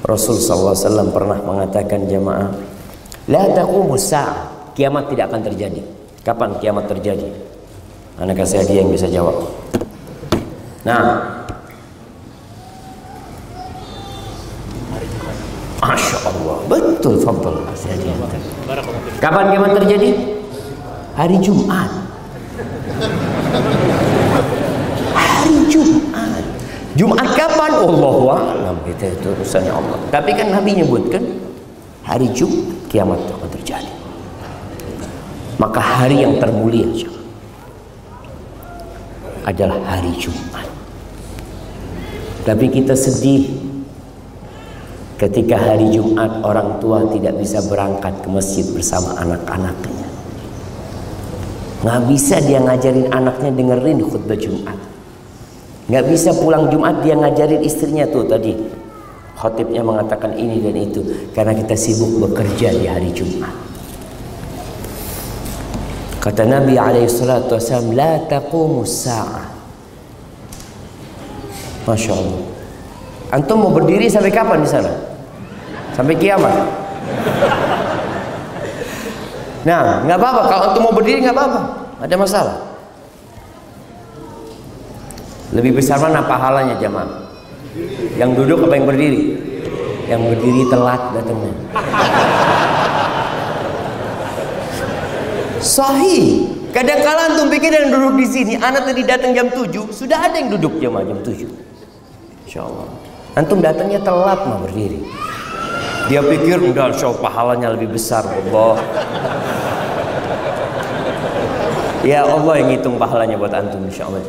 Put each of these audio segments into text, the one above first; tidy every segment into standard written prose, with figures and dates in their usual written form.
Rasul SAW pernah mengatakan jamaah, la taqumus sa'ah, kiamat tidak akan terjadi. Kapan kiamat terjadi? Anak kasih hadiah yang bisa jawab. Nah, Masya Allah, betul, fadl. Kapan kiamat terjadi? Hari Jumat. Hari Jumat. Jumat kapan? Allahu a'lam, itu urusannya Allah. Tapi kan Nabi nyebutkan hari Jumat kiamat akan terjadi. Maka hari yang termulia adalah hari Jumat. Tapi kita sedih ketika hari Jumat orang tua tidak bisa berangkat ke masjid bersama anak-anaknya. Nggak bisa dia ngajarin anaknya dengerin khutbah Jumat. Nggak bisa pulang Jumat dia ngajarin istrinya tuh tadi. Khotibnya mengatakan ini dan itu. Karena kita sibuk bekerja di hari Jumat. Kata Nabi SAW, la taqumus sa'ah. Masya Allah. Antum mau berdiri sampai kapan di sana? Sampai kiamat. Nah, nggak apa-apa. Kalau antum mau berdiri nggak apa-apa. Ada masalah. Lebih besar mana pahalanya jamaah? Yang duduk apa yang berdiri? Yang berdiri telat datangnya. Sahih. Kadang-kala antum pikir yang duduk di sini, anak tadi datang jam 7, sudah ada yang duduk jamaah jam 7. Insyaallah. Antum datangnya telat mah berdiri. Dia pikir udah insya pahalanya lebih besar. Allah. Ya Allah yang hitung pahalanya buat antum insyaallah.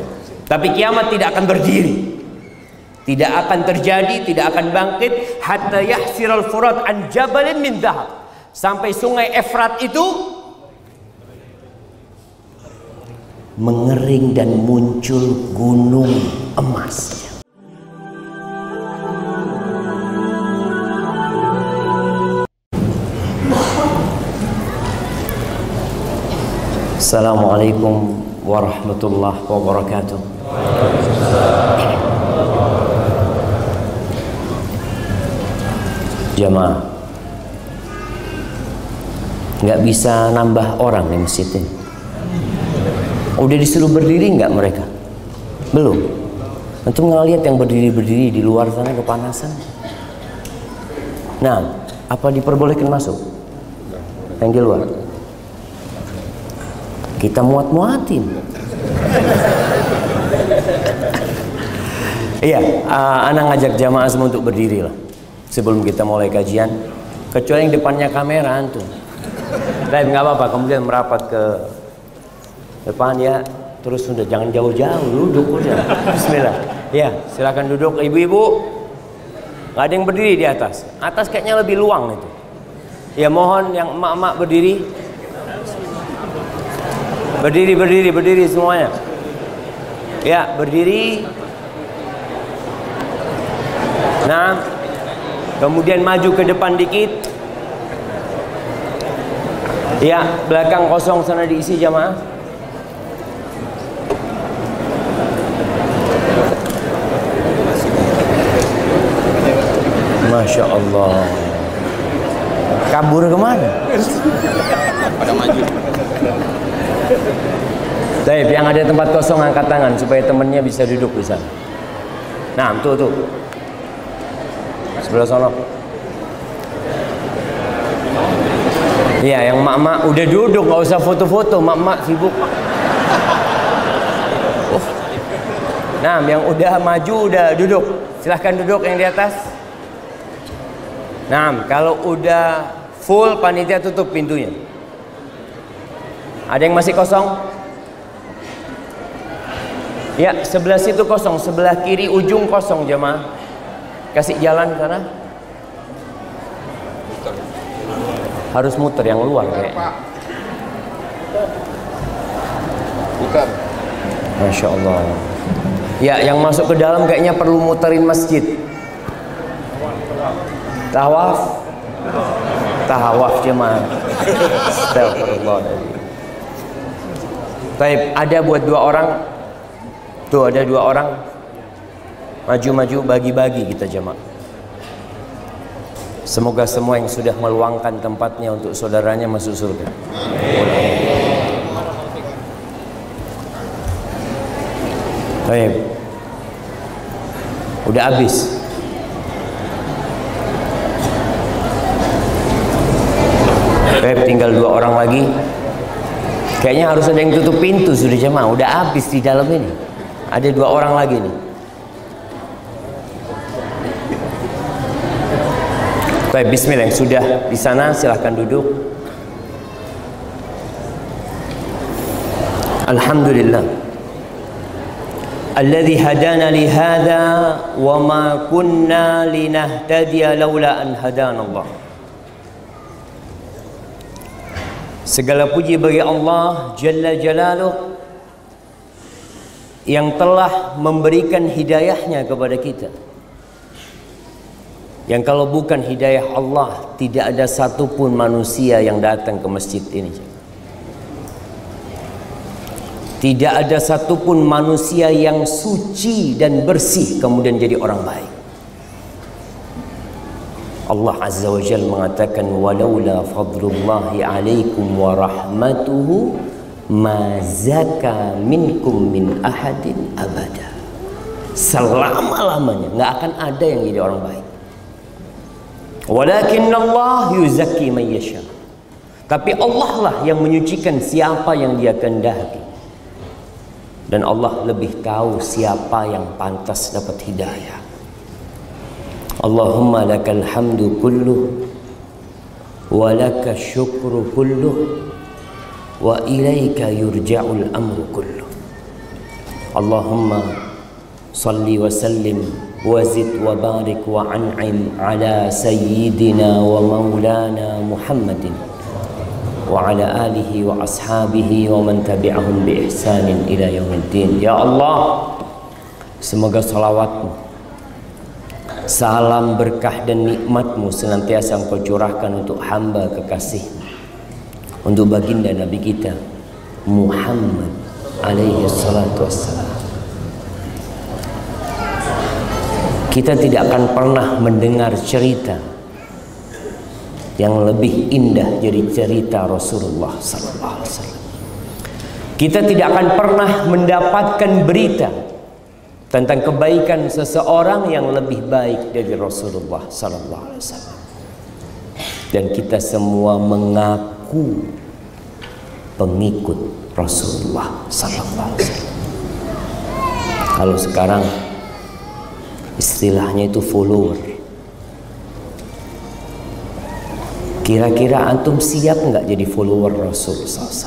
Tapi kiamat tidak akan berdiri. Tidak akan terjadi, tidak akan bangkit hatta yahsiral furat an jabalin min dhahab. Sampai sungai Efrat itu mengering dan muncul gunung emas. Assalamualaikum warahmatullahi wabarakatuh. Jamaah, nggak bisa nambah orang di masjid ini. Udah disuruh berdiri nggak mereka? Belum. Antum nggak lihat yang berdiri-berdiri di luar sana kepanasan? Nah, apa diperbolehkan masuk? Yang di luar? Kita muat-muatin. Iya, anak ngajak jamaah semua untuk berdiri lah sebelum kita mulai kajian. Kecuali yang depannya kamera antum. Tapi nggak apa-apa, kemudian merapat ke depan ya, terus sudah jangan jauh-jauh, duduk udah. Bismillah. Ya, silakan duduk ibu-ibu. Nggak ada yang berdiri di atas. Atas kayaknya lebih luang itu. Ya mohon yang emak-emak berdiri. Berdiri semuanya. Ya, berdiri. Nah, kemudian maju ke depan dikit. Ya, belakang kosong sana diisi jamaah. Masya Allah. Kabur kemana? Pada maju. Baik, yang ada tempat kosong angkat tangan supaya temennya bisa duduk di sana. Nah, tuh. Sebelah sana. Iya, yang mak-mak udah duduk, nggak usah foto-foto, mak-mak sibuk. Nah, yang udah maju udah duduk. Silahkan duduk yang di atas. Nah, kalau udah full panitia tutup pintunya. Ada yang masih kosong? Ya, sebelah situ kosong, sebelah kiri ujung kosong jemaah. Kasih jalan ke sana. Harus muter yang luar kayak. Bukan. Masya Allah. Ya, yang masuk ke dalam kayaknya perlu muterin masjid. Tawaf jemaah. Astagfirullahaladzim. Baik, ada buat 2 orang. Tuh ada 2 orang. Maju-maju bagi-bagi kita jemaah. Semoga semua yang sudah meluangkan tempatnya untuk saudaranya masuk surga. Baik. Udah habis. Baik, tinggal 2 orang lagi. Kayaknya harus ada yang tutup pintu sudah jemaah. Udah habis di dalam ini. Ada 2 orang lagi nih. Baik, bismillah. Yang sudah di sana silahkan duduk. Alhamdulillah. Alladzi hadana li hadza wa ma kunna linahtadiya laula an hadana Allah. Segala puji bagi Allah Jalla Jalaluh yang telah memberikan hidayahnya kepada kita. Yang kalau bukan hidayah Allah, tidak ada satupun manusia yang datang ke masjid ini. Tidak ada satupun manusia yang suci dan bersih kemudian jadi orang baik. Allah Azza wa Jalla mengatakan, walaula fadlullahi alaikum wa rahmatuhu ma zaka minkum min ahadin abada. Selama-lamanya nggak akan ada yang jadi orang baik. Walakinna Allah yuzakki man yasha. Tapi Allah lah yang menyucikan siapa yang Dia kehendaki. Dan Allah lebih tahu siapa yang pantas dapat hidayah. Allahumma lakal hamdu kulluh wa laka syukru kulluh wa ilaika yurja'ul amru kulluh. Allahumma salli wa sallim wa zid wa barik wa an'im ala sayyidina wa maulana Muhammadin wa ala alihi wa ashabihi wa man tabi'ahum bi ihsanin ila yaumiddin. Ya Allah, semoga salawatmu, salam berkah dan nikmatmu senantiasa Engkau curahkan untuk hamba kekasihmu, untuk baginda Nabi kita Muhammad alaihi salatu wassalam. Kita tidak akan pernah mendengar cerita yang lebih indah dari cerita Rasulullah sallallahu alaihi wasallam. Kita tidak akan pernah mendapatkan berita tentang kebaikan seseorang yang lebih baik dari Rasulullah sallallahu alaihi wasallam. Dan kita semua mengaku pengikut Rasulullah sallallahu alaihi wasallam. Kalau sekarang istilahnya itu follower. Kira-kira antum siap nggak jadi follower Rasul SAW?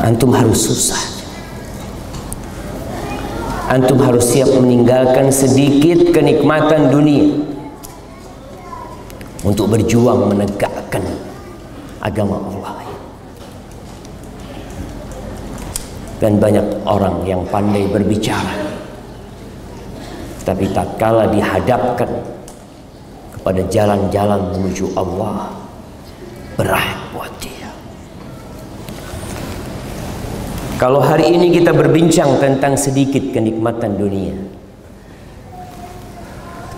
Antum harus susah. Antum harus siap meninggalkan sedikit kenikmatan dunia untuk berjuang menegakkan agama Allah. Dan banyak orang yang pandai berbicara, tapi tatkala dihadapkan kepada jalan-jalan menuju Allah, berat buat dia. Kalau hari ini kita berbincang tentang sedikit kenikmatan dunia,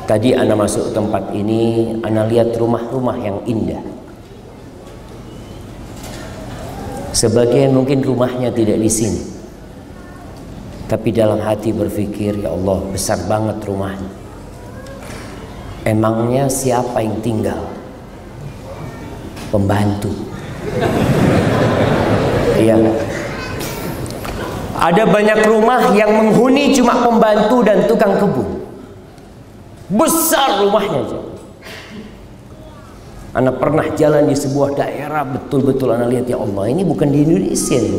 tadi ana masuk tempat ini, ana lihat rumah-rumah yang indah. Sebagian mungkin rumahnya tidak di sini, tapi dalam hati berpikir, ya Allah, besar banget rumahnya. Emangnya siapa yang tinggal? Pembantu. Iya. Ada banyak rumah yang menghuni cuma pembantu dan tukang kebun. Besar rumahnya aja. Anak pernah jalan di sebuah daerah, betul-betul anak lihat, ya Allah, ini bukan di Indonesia ini.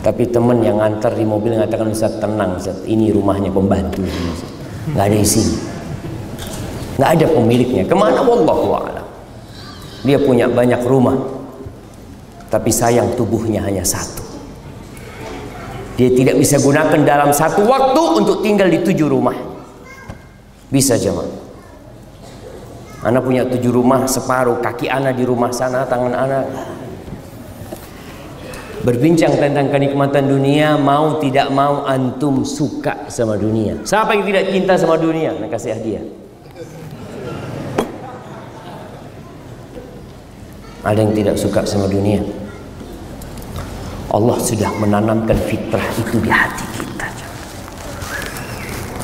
Tapi teman yang ngantar di mobil mengatakan, Ustaz, tenang Ustaz, ini rumahnya pembantu, nggak ada isinya, nggak ada pemiliknya. Kemana? Wallahu a'lam. Dia punya banyak rumah, tapi sayang tubuhnya hanya satu. Dia tidak bisa gunakan dalam satu waktu untuk tinggal di 7 rumah. Bisa jemaah. Anak punya 7 rumah, separuh kaki anak di rumah sana, tangan anak. Berbincang tentang kenikmatan dunia, mau tidak mau antum suka sama dunia. Siapa yang tidak cinta sama dunia? Nak kasih hadiah. Ada yang tidak suka sama dunia. Allah sudah menanamkan fitrah itu di hati kita,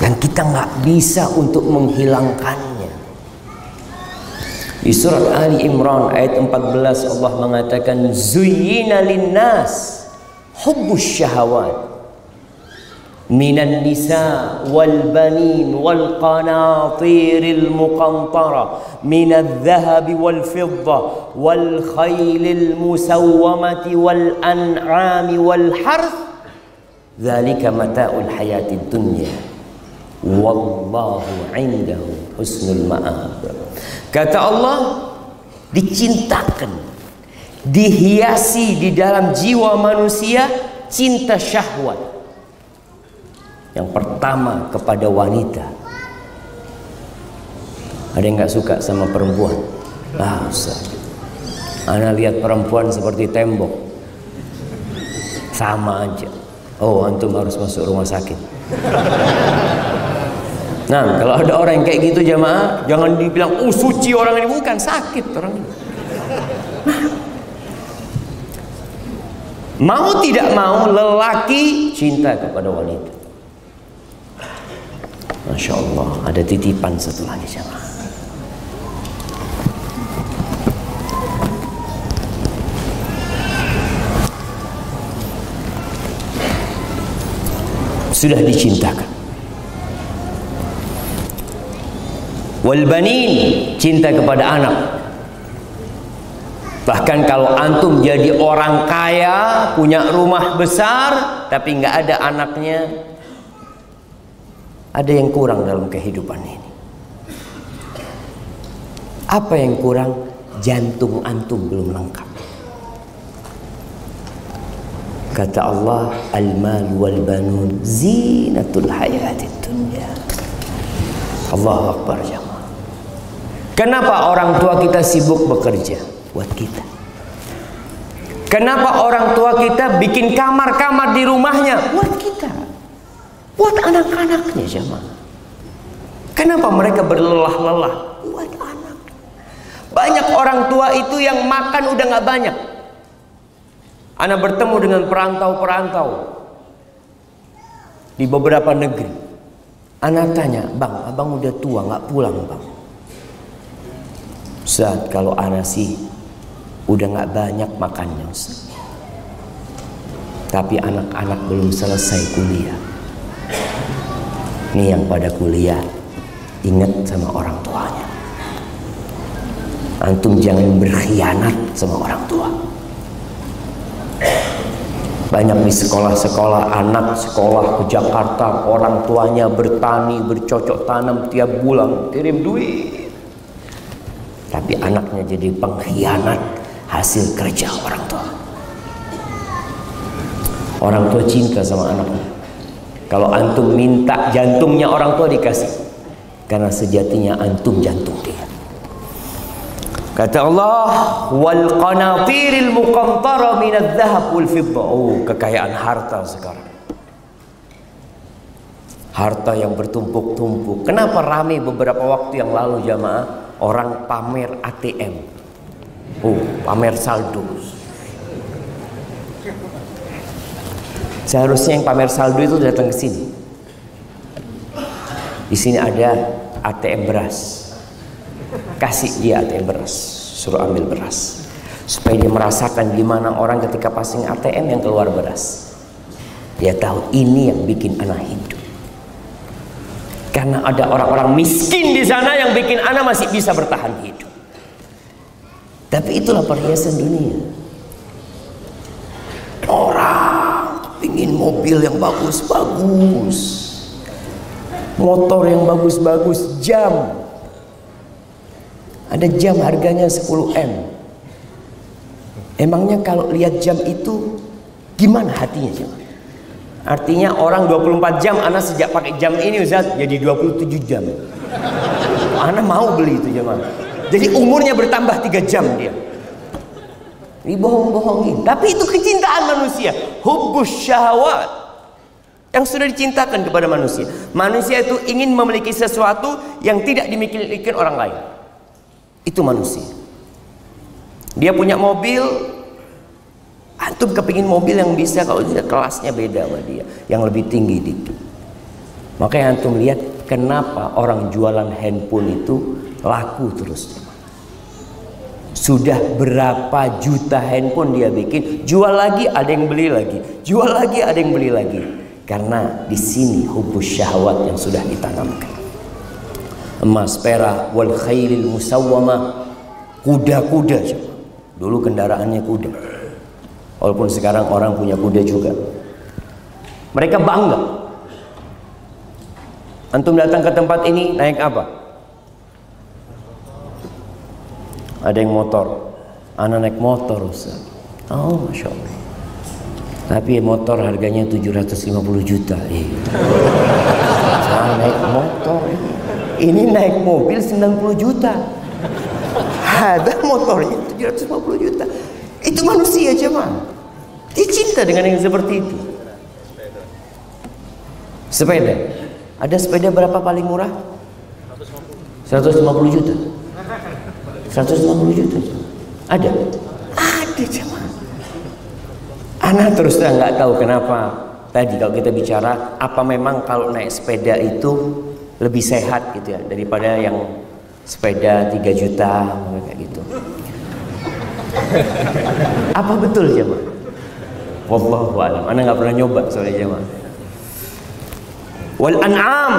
yang kita nggak bisa untuk menghilangkannya. Di surat Ali Imran ayat 14 Allah mengatakan, zuyyina linnas hubbus syahawat minan nisa wal banin wal qanatiril muqantara minadh dhahabi wal fidda wal khaylil musawwamati wal an'ami wal harth dzalika mata'ul hayatid dunya wallahu 'indahu husnul ma'ab. Kata Allah, dicintakan, dihiasi di dalam jiwa manusia cinta syahwat. Yang pertama kepada wanita. Ada yang nggak suka sama perempuan? Ah, Ustaz, ana lihat perempuan seperti tembok, sama aja. Oh, antum harus masuk rumah sakit. Nah, kalau ada orang yang kayak gitu jamaah, jangan dibilang oh suci orang ini, bukan, sakit orang ini. Mau tidak mau lelaki cinta kepada wanita. Masya Allah, ada titipan satu lagi jamaah. Sudah dicintakan. Wal banin, cinta kepada anak. Bahkan kalau antum jadi orang kaya, punya rumah besar, tapi nggak ada anaknya, ada yang kurang dalam kehidupan ini. Apa yang kurang? Jantung antum belum lengkap. Kata Allah, al-mal wal banun zinatul hayatid dunya. Allahu Akbar jamaah. Kenapa orang tua kita sibuk bekerja buat kita? Kenapa orang tua kita bikin kamar-kamar di rumahnya buat kita? Buat anak-anaknya jemaah. Kenapa mereka berlelah-lelah? Buat anak. Banyak orang tua itu yang makan udah nggak banyak. Ana bertemu dengan perantau-perantau di beberapa negeri. Ana tanya, bang, abang udah tua nggak pulang bang? Ustaz, kalau ana sih udah nggak banyak makannya Ustaz. Tapi anak-anak belum selesai kuliah. Nih yang pada kuliah, ingat sama orang tuanya. Antum jangan berkhianat sama orang tua. Banyak di sekolah-sekolah, anak sekolah ke Jakarta, orang tuanya bertani, bercocok tanam tiap bulan, kirim duit. Tapi anaknya jadi pengkhianat hasil kerja orang tua. Orang tua cinta sama anaknya. Kalau antum minta jantungnya orang tua dikasih, karena sejatinya antum jantung dia. Kata Allah, wal qanatiril muqantara minadh dhahab wal fidda. Oh, kekayaan harta sekarang. Harta yang bertumpuk-tumpuk. Kenapa ramai beberapa waktu yang lalu jamaah? Orang pamer ATM. Oh, pamer saldo. Seharusnya yang pamer saldo itu datang ke sini. Di sini ada ATM beras. Kasih dia ATM beras, suruh ambil beras. Supaya dia merasakan gimana orang ketika passing ATM yang keluar beras. Dia tahu ini yang bikin anak hidup. Karena ada orang-orang miskin di sana yang bikin anak masih bisa bertahan hidup. Tapi itulah perhiasan dunia. Orang ingin mobil yang bagus-bagus, motor yang bagus-bagus, jam. Ada jam harganya 10M. Emangnya kalau lihat jam itu gimana hatinya jam? Artinya orang 24 jam, ana sejak pakai jam ini Ustaz jadi 27 jam. Ana mau beli itu jam. Jadi umurnya bertambah 3 jam dia. dibohong-bohongin. Tapi itu kecintaan manusia, hubbus syahwat, yang sudah dicintakan kepada manusia. Manusia itu ingin memiliki sesuatu yang tidak dimiliki orang lain. Itu manusia. Dia punya mobil, antum kepingin mobil yang bisa, kalau tidak kelasnya beda sama dia, yang lebih tinggi dikit. Makanya antum lihat kenapa orang jualan handphone itu laku terus. Sudah berapa juta handphone dia bikin, jual lagi ada yang beli lagi, jual lagi ada yang beli lagi. Karena di sini hubbus syahwat yang sudah ditanamkan. Emas, perak, wal khairil musawwamah, kuda-kuda. Dulu kendaraannya kuda. Walaupun sekarang orang punya kuda juga. Mereka bangga. Antum datang ke tempat ini naik apa? Ada yang motor, anak naik motor, Ustaz. Oh, Masya Allah. Tapi motor harganya 750 juta. Saya naik motor ini naik mobil 90 juta. Ada motornya 750 juta. Itu manusia cuma. Dia cinta dengan yang seperti itu. Sepeda. Ada sepeda berapa paling murah? 150 juta. 150 juta. Ada? Ada jemaah. Anak terus terang nggak tahu kenapa. Tadi kalau kita bicara, apa memang kalau naik sepeda itu lebih sehat gitu ya daripada yang sepeda 3 juta kayak gitu. Apa betul jemaah? Wallahu a'lam. Anak nggak pernah nyoba soalnya jemaah. Wal an'am,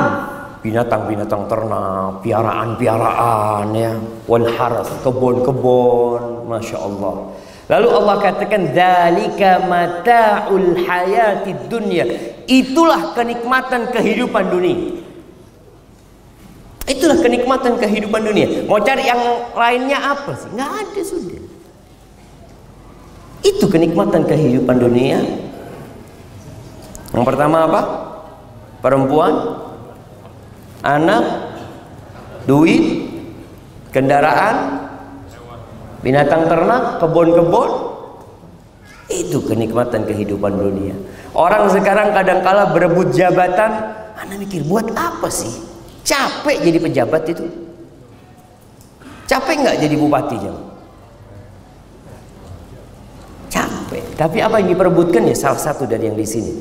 binatang-binatang ternak, piaraan-piaraan ya, wal haras, kebun-kebun, Masya Allah. Lalu Allah katakan dzalika mata'ul hayatid dunya, itulah kenikmatan kehidupan dunia. Itulah kenikmatan kehidupan dunia. Mau cari yang lainnya apa sih? Nggak ada sudah. Itu kenikmatan kehidupan dunia. Yang pertama apa? Perempuan, anak, duit, kendaraan, binatang ternak, kebun-kebun. Itu kenikmatan kehidupan dunia. Orang sekarang kadang-kala berebut jabatan. Anak mikir, buat apa sih? Capek jadi pejabat itu. Capek nggak jadi bupati? Capek. Tapi apa yang diperebutkan ya salah satu dari yang di sini.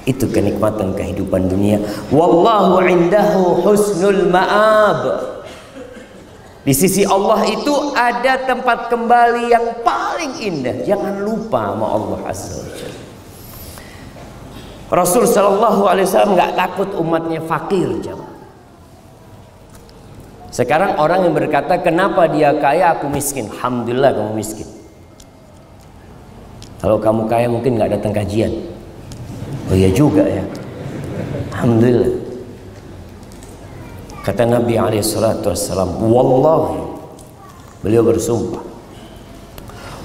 Itu kenikmatan kehidupan dunia. Wallahu indahu husnul ma'ab. Di sisi Allah itu ada tempat kembali yang paling indah. Jangan lupa sama Allah Azza wa Jalla. Rasul sallallahu alaihi wasallam nggak takut umatnya fakir, jemaah. Sekarang orang yang berkata, kenapa dia kaya aku miskin? Alhamdulillah kamu miskin. Kalau kamu kaya mungkin nggak datang kajian. Oh iya juga ya. Alhamdulillah. Kata Nabi SAW, wallahi, beliau bersumpah,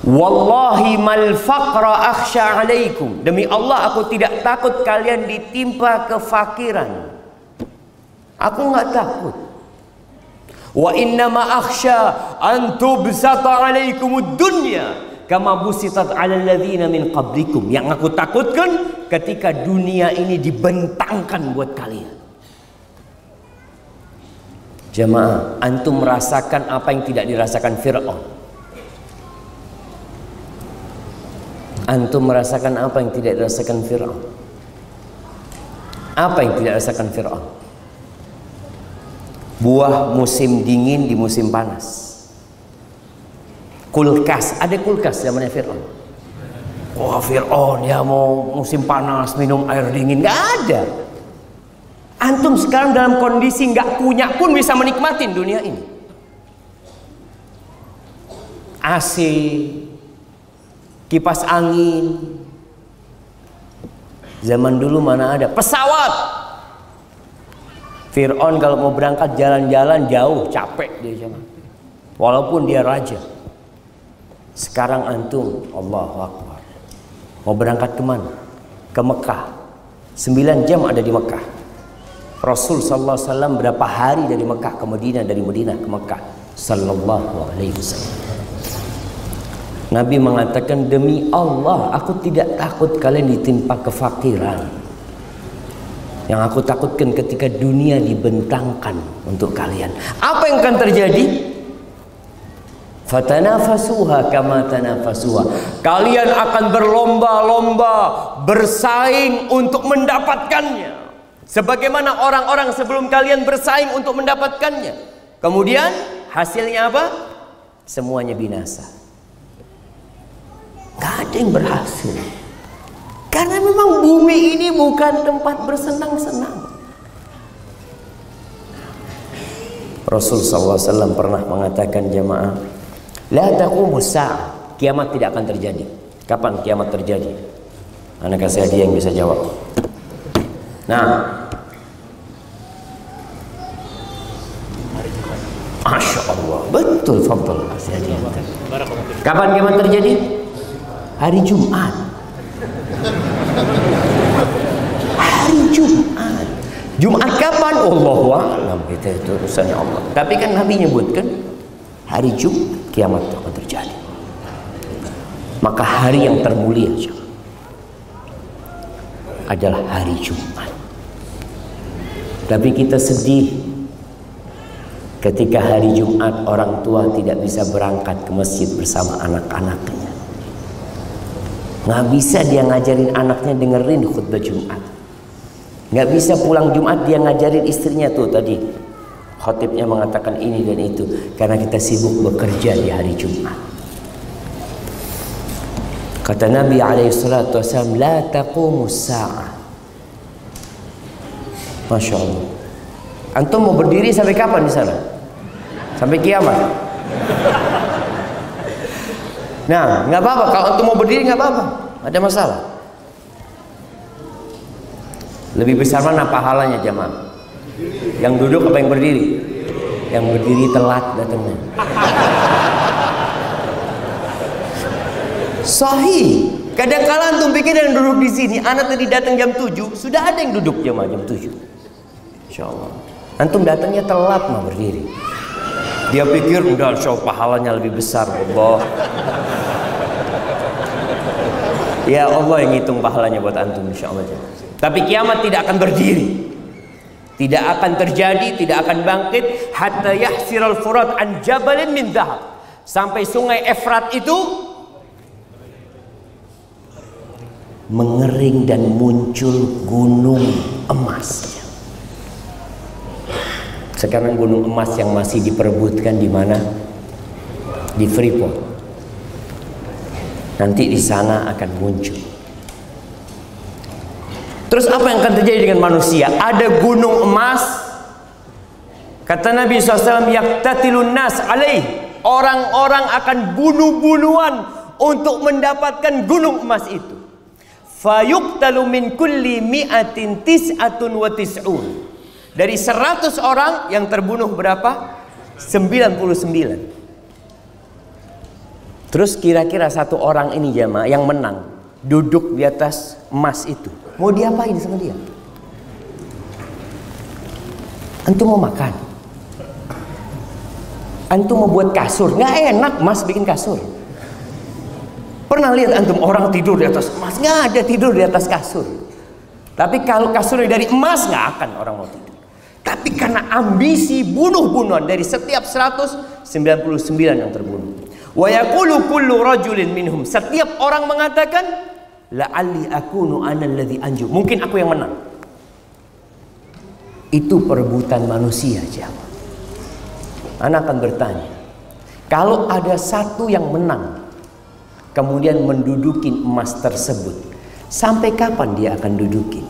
wallahi mal faqra akhsha alaikum, demi Allah aku tidak takut kalian ditimpa kefakiran. Aku nggak takut. Wa innama akhsha an tubsata alaikumud dunya kama busitat 'alal ladzina min qablikum. Yang aku takutkan ketika dunia ini dibentangkan buat kalian. Jemaah, antum merasakan apa yang tidak dirasakan Fir'aun. Antum merasakan apa yang tidak dirasakan Fir'aun. Apa yang tidak dirasakan Fir'aun? Buah musim dingin di musim panas. Kulkas, ada kulkas zamannya Fir'aun. Wah, Fir'aun ya mau musim panas minum air dingin, nggak ada. Antum sekarang dalam kondisi nggak punya pun bisa menikmatin dunia ini. AC, kipas angin. Zaman dulu mana ada pesawat. Fir'aun kalau mau berangkat jalan-jalan jauh capek dia zaman. Walaupun dia raja. Sekarang antum, Allahu Akbar, mau berangkat kemana? Ke Mekah. 9 jam ada di Mekah. Rasul sallallahu alaihi wasallam berapa hari dari Mekah ke Madinah, dari Madinah ke Mekah sallallahu alaihi wasallam. Nabi mengatakan, demi Allah aku tidak takut kalian ditimpa kefakiran. Yang aku takutkan ketika dunia dibentangkan untuk kalian. Apa yang akan terjadi? Fatanafasuha kama tanafasuha. Kalian akan berlomba-lomba, bersaing untuk mendapatkannya. Sebagaimana orang-orang sebelum kalian bersaing untuk mendapatkannya. Kemudian hasilnya apa? Semuanya binasa. Gak ada yang berhasil. Karena memang bumi ini bukan tempat bersenang-senang. Rasul SAW pernah mengatakan, jamaah, la taqumus sa'ah, kiamat tidak akan terjadi. Kapan kiamat terjadi? Anak kasih hadiah yang bisa jawab. Nah, Masya Allah, betul, fadl. Kapan kiamat terjadi? Hari Jumat. Hari Jumat. Jumat kapan? Allahu a'lam, itu urusannya Allah. Tapi kan Nabi nyebutkan hari Jumat kiamat akan terjadi. Maka hari yang termulia adalah hari Jumat. Tapi kita sedih ketika hari Jumat orang tua tidak bisa berangkat ke masjid bersama anak-anaknya. Nggak bisa dia ngajarin anaknya dengerin khutbah Jumat. Nggak bisa pulang Jumat dia ngajarin istrinya tuh tadi. Khotibnya mengatakan ini dan itu. Karena kita sibuk bekerja di hari Jumat. Kata Nabi SAW, la taqumus sa'ah. Masya Allah. Antum mau berdiri sampai kapan di sana? Sampai kiamat? Nah, nggak apa-apa. Kalau antum mau berdiri nggak apa-apa. Ada masalah. Lebih besar mana pahalanya jamaah? Yang duduk apa yang berdiri? Yang berdiri telat datangnya. Sahih. Kadang-kala antum pikir yang duduk di sini, anak tadi datang jam 7, sudah ada yang duduk jamaah jam 7. Insyaallah. Antum datangnya telat mah berdiri. Dia pikir udah insya Allah pahalanya lebih besar. Allah. Ya Allah yang hitung pahalanya buat antum insya Allah. Tapi kiamat tidak akan berdiri. Tidak akan terjadi, tidak akan bangkit hatta yahsiral furat an jabalin min dhahab. Sampai sungai Efrat itu mengering dan muncul gunung emas. Sekarang gunung emas yang masih diperebutkan di mana? Di Freeport. Nanti di sana akan muncul. Terus apa yang akan terjadi dengan manusia? Ada gunung emas. Kata Nabi SAW, yaktatilun nas alaih. Orang-orang akan bunuh-bunuhan untuk mendapatkan gunung emas itu. Fayuqtalu min kulli mi'atin tis'atun wa tis'un. Dari 100 orang yang terbunuh berapa? 99. Terus kira-kira satu orang ini jamaah yang menang duduk di atas emas itu, mau diapain sama dia? Antum mau makan? Antum mau buat kasur? Nggak enak mas bikin kasur. Pernah lihat antum orang tidur di atas emas? Nggak ada tidur di atas kasur. Tapi kalau kasurnya dari emas nggak akan orang mau tidur. Tapi karena ambisi bunuh-bunuhan dari setiap 199 yang terbunuh. Wa yaqulu kullu rajulin minhum, setiap orang mengatakan la'alli akunu ana alladhi anju, mungkin aku yang menang. Itu perebutan manusia jamaah. Anak akan bertanya, kalau ada satu yang menang kemudian menduduki emas tersebut, sampai kapan dia akan duduki?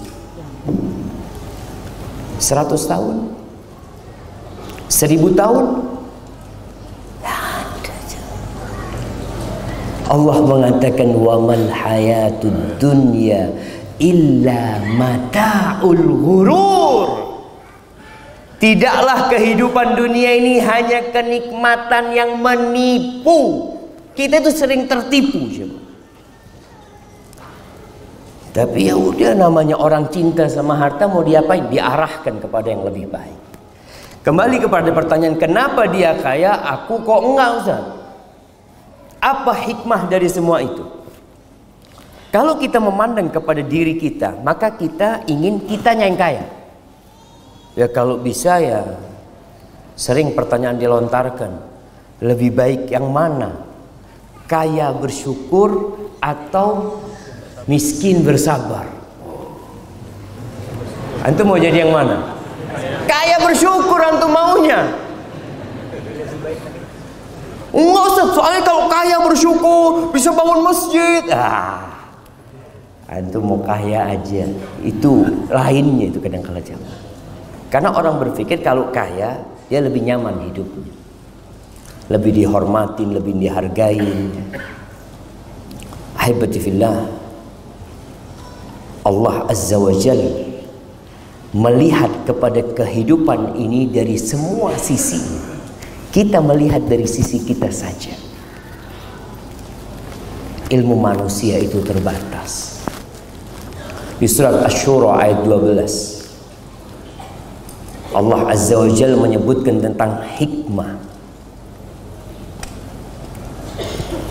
100 tahun? 1000 tahun? Allah mengatakan wa mal hayatud dunya illa mata'ul ghurur. Tidaklah kehidupan dunia ini hanya kenikmatan yang menipu. Kita itu sering tertipu coba. Tapi ya udah namanya orang cinta sama harta mau diapain? Diarahkan kepada yang lebih baik. Kembali kepada pertanyaan kenapa dia kaya, aku kok enggak Ustaz? Apa hikmah dari semua itu? Kalau kita memandang kepada diri kita, maka kita ingin kitanya yang kaya. Ya kalau bisa ya, sering pertanyaan dilontarkan, lebih baik yang mana? Kaya bersyukur atau miskin bersabar? Antum mau jadi yang mana? Kaya bersyukur antum maunya. Enggak Ustaz, soalnya kalau kaya bersyukur bisa bangun masjid. Antum mau kaya aja, itu lainnya itu kadang-kala jamaah. Karena orang berpikir kalau kaya dia lebih nyaman hidupnya, lebih dihormatin, lebih dihargain. Ahibati fillah, Allah Azza wa Jalla melihat kepada kehidupan ini dari semua sisi. Kita melihat dari sisi kita saja. Ilmu manusia itu terbatas. Di surat Asy-Syura ayat 12, Allah Azza wa Jalla menyebutkan tentang hikmah.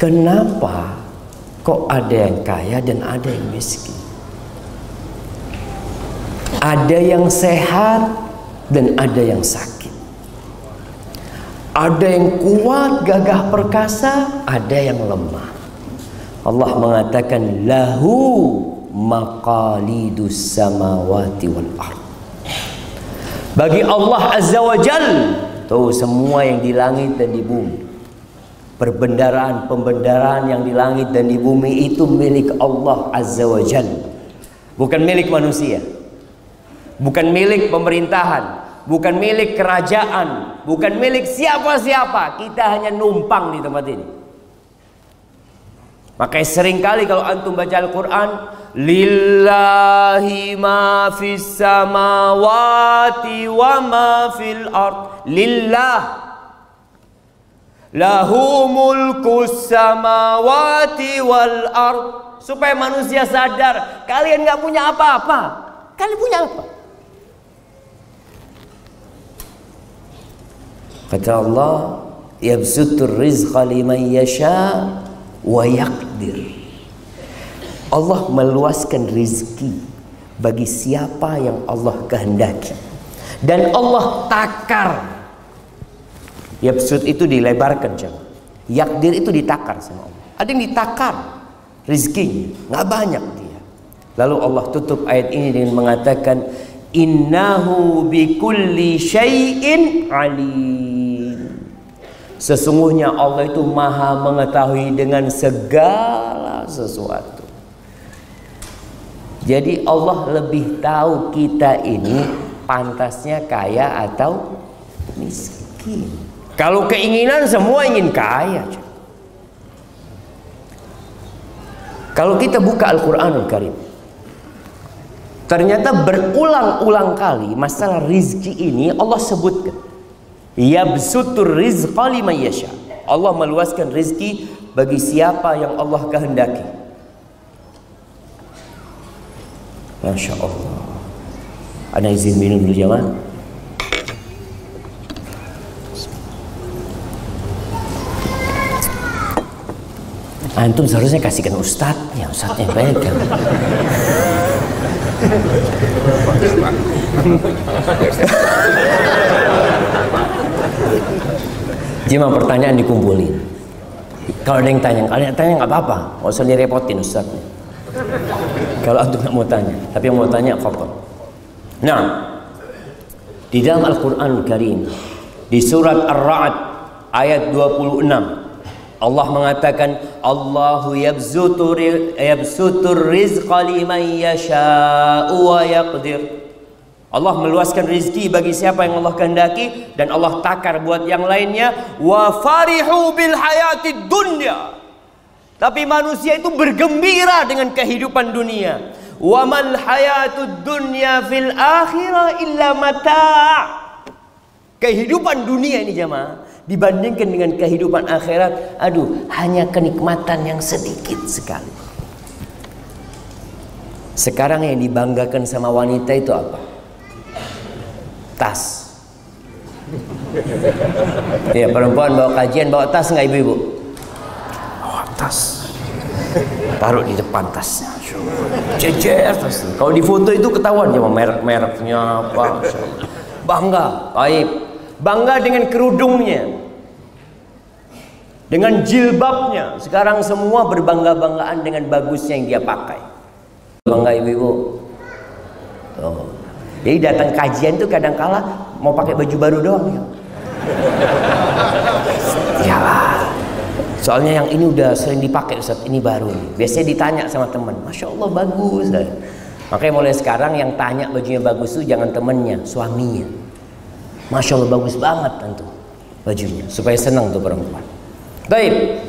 Kenapa kok ada yang kaya dan ada yang miskin? Ada yang sehat dan ada yang sakit. Ada yang kuat, gagah perkasa, ada yang lemah. Allah mengatakan lahu maqalidus samawati wal ardh. Bagi Allah Azza wa Jal, tuh semua yang di langit dan di bumi, perbendaraan yang di langit dan di bumi itu milik Allah Azza wa Jal, bukan milik manusia, bukan milik pemerintahan, bukan milik kerajaan, bukan milik siapa-siapa. Kita hanya numpang di tempat ini. Makanya seringkali kalau antum baca Al-Quran, lillahi ma fis samawati wa ma fil ard. Lillah, lahu mulkus samawati wal ard. Supaya manusia sadar, kalian gak punya apa-apa. Kalian punya apa? Kata Allah, yabsutur rizqa liman yasha wa yaqdir. Allah meluaskan rizki bagi siapa yang Allah kehendaki, dan Allah takar. Yabsut itu dilebarkan, jangan. Yaqdir itu ditakar sama Allah. Ada yang ditakar rizkinya, nggak banyak dia. Lalu Allah tutup ayat ini dengan mengatakan innahu bikulli syai'in alim. Sesungguhnya Allah itu maha mengetahui dengan segala sesuatu. Jadi Allah lebih tahu kita ini pantasnya kaya atau miskin. Kalau keinginan semua ingin kaya. Kalau kita buka Al-Quranul Karim, ternyata berulang-ulang kali masalah rizki ini Allah sebutkan. Yabsutur rizqa liman yasha. Allah meluaskan rizki bagi siapa yang Allah kehendaki. Masya Allah. Ana izin minum dulu jamaah. Antum seharusnya kasihkan ustadznya, ustadznya baik kan. Cuma pertanyaan dikumpulin. Kalau ada yang tanya nggak apa-apa, nggak usah direpotin ustadznya. Kalau antum nggak mau tanya, tapi yang mau tanya fadhal. Nah, di dalam Al-Quran Karim, di surat Ar-Ra'd ayat 26, Allah mengatakan Allahu yabsutur rizqa liman yasha'u wa yaqdir. Allah meluaskan rizki bagi siapa yang Allah kehendaki, dan Allah takar buat yang lainnya. Wa farihu bil hayatid dunya. Tapi manusia itu bergembira dengan kehidupan dunia. Wa mal hayatud dunya fil akhirah illa mata'. Kehidupan dunia ini jamaah dibandingkan dengan kehidupan akhirat, aduh, hanya kenikmatan yang sedikit sekali. Sekarang yang dibanggakan sama wanita itu apa? Tas. Ya, perempuan bawa kajian bawa tas nggak ibu-ibu? taruh di depan tasnya, cecer tas. Kalau di foto itu ketahuan ya merek-mereknya apa. Bangga, baik, bangga dengan kerudungnya, dengan jilbabnya. Sekarang semua berbangga-banggaan dengan bagusnya yang dia pakai. Bangga ibu-ibu. Oh. Jadi datang kajian tuh kadang-kala mau pakai baju baru doang ya. Iyalah. Soalnya yang ini udah sering dipakai Ustaz, ini baru nih. Biasanya ditanya sama teman, Masya Allah bagus. Makanya mulai sekarang yang tanya bajunya bagus tuh jangan temennya, suaminya. Masya Allah bagus banget tentu bajunya, supaya senang tuh perempuan. Baik.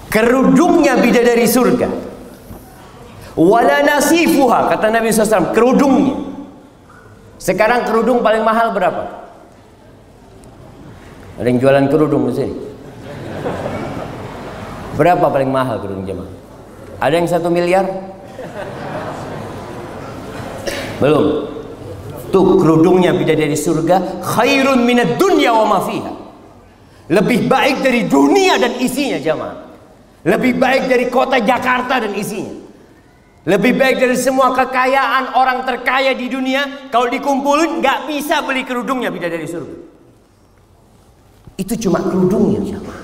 Kerudungnya bidadari surga. Wala nasifuha, kata Nabi SAW, kerudungnya. Sekarang kerudung paling mahal berapa? Ada yang jualan kerudung di sini? Berapa paling mahal kerudung jemaah? Ada yang 1 miliar? Belum. Tuh kerudungnya bidadari surga, khairun minad dunya wa ma fiha. Lebih baik dari dunia dan isinya jemaah. Lebih baik dari kota Jakarta dan isinya. Lebih baik dari semua kekayaan orang terkaya di dunia. Kalau dikumpulin nggak bisa beli kerudungnya bidadari surga. Itu cuma kerudungnya jemaah.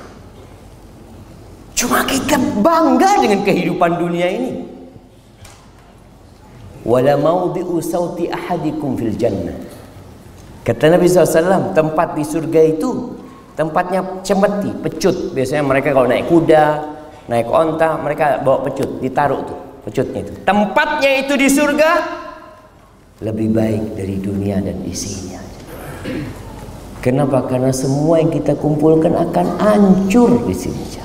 Cuma kita bangga dengan kehidupan dunia ini. Wala maudhi'u sauti ahadikum fil jannah. Kata Nabi SAW, tempat di surga itu tempatnya cemeti, pecut. Biasanya mereka kalau naik kuda, naik onta, mereka bawa pecut, ditaruh tuh pecutnya itu. Tempatnya itu di surga lebih baik dari dunia dan isinya. Kenapa? Karena semua yang kita kumpulkan akan hancur di sini.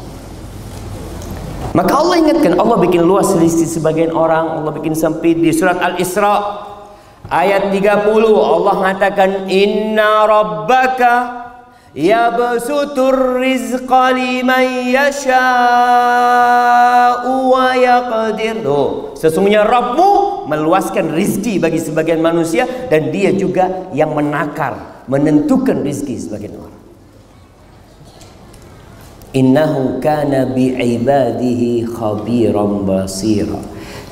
Maka Allah ingatkan, Allah bikin luas listi sebagian orang, Allah bikin sempit. Di surat Al-Isra ayat 30 Allah mengatakan, Inna rabbaka yabsutur rizqa liman yasha'u wa yaqdir. Sesungguhnya Rabbmu meluaskan rizki bagi sebagian manusia, dan dia juga yang menakar, menentukan rizki sebagian orang. Innahu kana bi'ibadihi khabiran basira.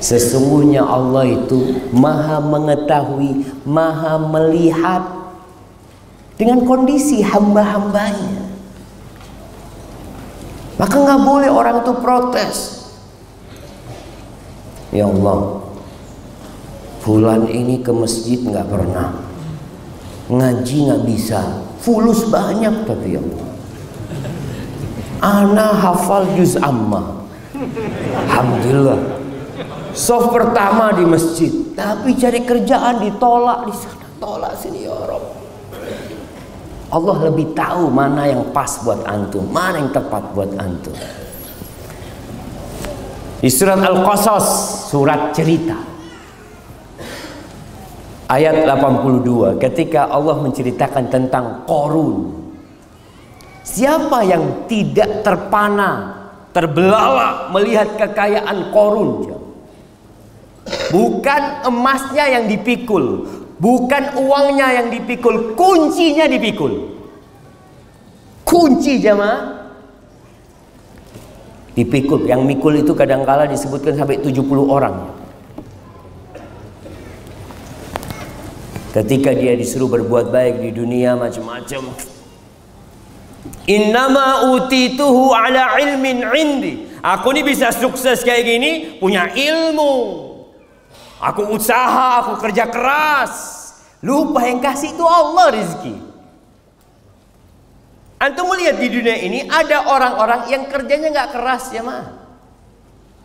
Sesungguhnya Allah itu maha mengetahui, maha melihat dengan kondisi hamba-hambanya. Maka nggak boleh orang itu protes. Ya Allah, fulan ini ke masjid nggak pernah, ngaji nggak bisa, fulus banyak tapi ya Allah, ana hafal juz amma, alhamdulillah, soft pertama di masjid, tapi cari kerjaan ditolak di sana, tolak sini ya Rabb. Allah lebih tahu mana yang pas buat antum, mana yang tepat buat antum. Di surat Al-Qasas, surat cerita, ayat 82, ketika Allah menceritakan tentang Qarun. Siapa yang tidak terpana, terbelalak melihat kekayaan Qarun? Bukan emasnya yang dipikul, bukan uangnya yang dipikul, kuncinya dipikul. Kunci jamaah dipikul. Yang mikul itu kadangkala disebutkan sampai 70 orang. Ketika dia disuruh berbuat baik di dunia macam-macam, innama utituhu ala ilmin indi. Aku ini bisa sukses kayak gini punya ilmu. Aku usaha, aku kerja keras. Lupa yang kasih itu Allah rezeki. Antum melihat di dunia ini ada orang-orang yang kerjanya nggak keras ya mah,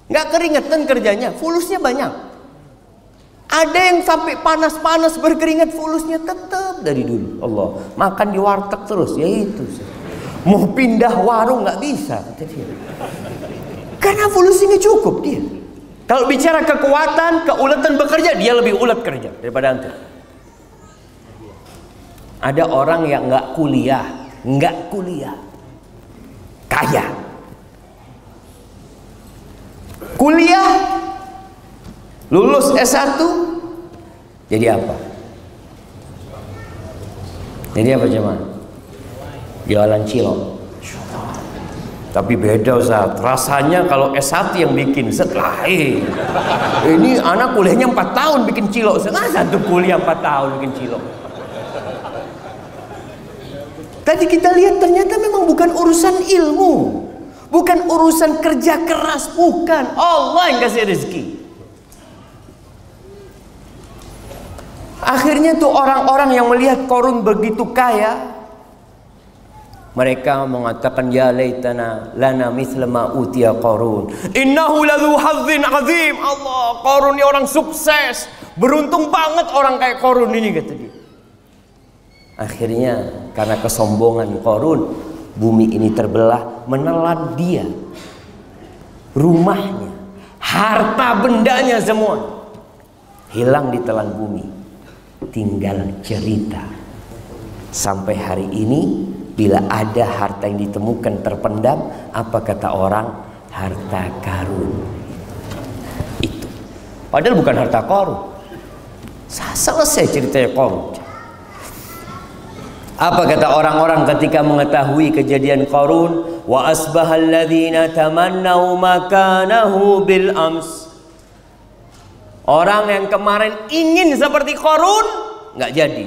nggak keringetan kerjanya, fulusnya banyak. Ada yang sampai panas-panas berkeringat, fulusnya tetap dari dulu. Allah makan di warteg terus, ya itu. Mau pindah warung nggak bisa, kata dia. Karena fulusnya cukup dia. Kalau bicara kekuatan, keuletan bekerja, dia lebih ulet kerja daripada antum. Ada orang yang nggak kuliah, kaya. Kuliah, lulus S1, jadi apa? Jadi apa jemaah? Jualan cilok. Tapi beda Ustaz, rasanya kalau S1 yang bikin Ustaz lain. Ini anak kuliahnya 4 tahun bikin cilok Ustaz. Satu kuliah 4 tahun bikin cilok. Tadi kita lihat ternyata memang bukan urusan ilmu, bukan urusan kerja keras, bukan. Allah yang kasih rezeki. Akhirnya tuh orang-orang yang melihat Qarun begitu kaya, mereka mengatakan ya laitana lana mithla ma utiya Qarun. Innahu ladzu hazzin azim. Allah, Qarun ini orang sukses. Beruntung banget orang kayak Qarun ini, kata dia. Akhirnya karena kesombongan Qarun, bumi ini terbelah, menelan dia. Rumahnya, harta bendanya semua hilang ditelan bumi. Tinggal cerita. Sampai hari ini bila ada harta yang ditemukan terpendam, apa kata orang? Harta karun. Itu. Padahal bukan harta karun. Selesai ceritanya Qarun. Apa kata orang-orang ketika mengetahui kejadian Qarun? Wa asbahal ladzina tamannau makanahu bil ams. Orang yang kemarin ingin seperti Qarun nggak jadi.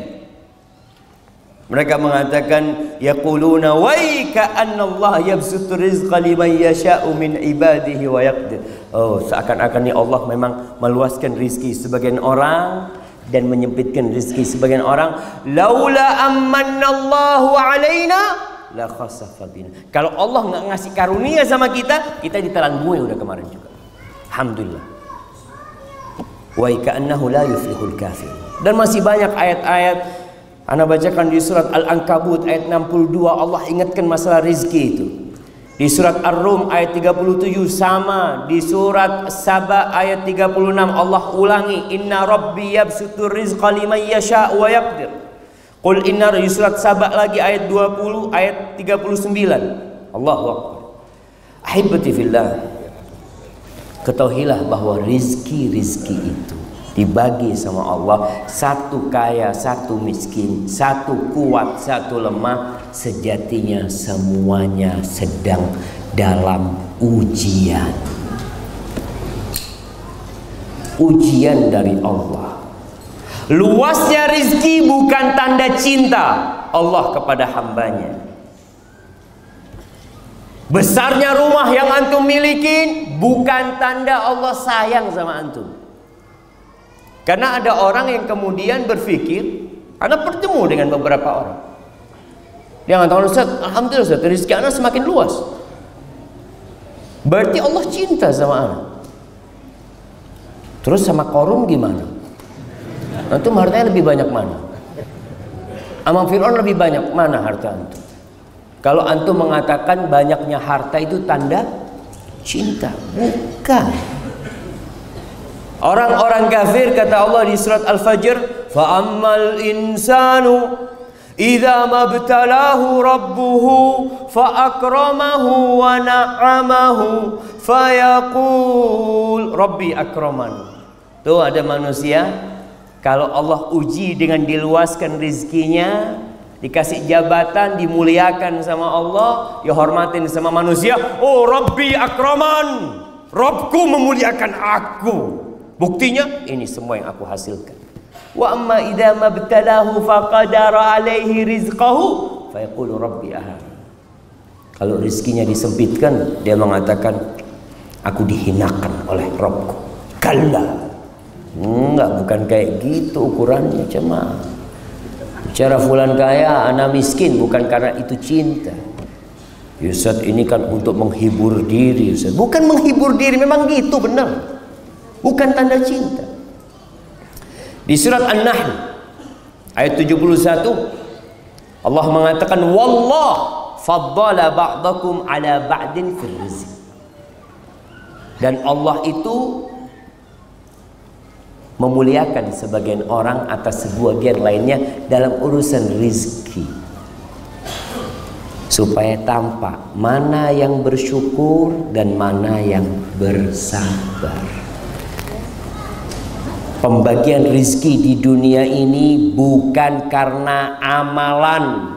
Mereka mengatakan yaquluna wa ka'anna Allah yabsutu rizqa liman yasha'u min ibadihi wa yaqdir. Oh, seakan-akan ni Allah memang meluaskan rizki sebagian orang dan menyempitkan rizki sebagian orang. Laula ammanallahu alaina la khasafa bina. Kalau Allah nggak ngasih karunia sama kita, kita ditelan bumi udah kemarin juga. Alhamdulillah. Wa ka'annahu la yuflihul kafir. Dan masih banyak ayat-ayat. Anda bacakan di surat Al-Ankabut ayat 62, Allah ingatkan masalah rizki itu. Di surat Ar-Rum ayat 37 sama. Di surat Saba ayat 36 Allah ulangi, inna rabbi yabsutur rizqa liman yasha' wa yaqdir. Qul inna, di surat Saba lagi ayat 20 ayat 39. Allahu akbar. Ahibati fillah, ketahuilah bahwa rizki-rizki itu dibagi sama Allah, satu kaya, satu miskin, satu kuat, satu lemah, sejatinya semuanya sedang dalam ujian. Ujian dari Allah. Luasnya rizki bukan tanda cinta Allah kepada hambanya. Besarnya rumah yang antum miliki bukan tanda Allah sayang sama antum. Karena ada orang yang kemudian berpikir, Anda bertemu dengan beberapa orang, dia mengatakan, Ustaz, alhamdulillah Ustaz, rezeki Anda semakin luas. Berarti Allah cinta sama Anda. Terus sama Qarun gimana? Antum hartanya lebih banyak mana? Sama Fir'aun lebih banyak mana harta antum? Kalau antum mengatakan banyaknya harta itu tanda cinta, bukan. Orang-orang kafir kata Allah di surat Al-Fajr, fa ammal insanu idza mabtalahu rabbuhu fa akramahu wa na'amahu fa yaqul rabbi akraman. Tuh ada manusia, kalau Allah uji dengan diluaskan rizkinya, dikasih jabatan, dimuliakan sama Allah, ya hormatin sama manusia. Oh Rabbi akraman, Rabbku memuliakan aku. Buktinya ini semua yang aku hasilkan. Wa amma idza mabtalahu faqadara alaihi rizqahu fa yaqulu Rabbi ahana. Kalau rizkinya disempitkan, dia mengatakan aku dihinakan oleh Rabbku. Kalla. Enggak, bukan kayak gitu ukurannya, cuma bicara fulan kaya, ana miskin, bukan karena itu cinta. Ustaz, ini kan untuk menghibur diri, Ustaz. Bukan menghibur diri, memang gitu benar. Bukan tanda cinta. Di surat An-Nahl ayat 71 Allah mengatakan wallah faddala ba'dakum ala ba'din fil rizq. Dan Allah itu memuliakan sebagian orang atas sebagian lainnya dalam urusan rizki, supaya tampak mana yang bersyukur dan mana yang bersabar. Pembagian rizki di dunia ini bukan karena amalan,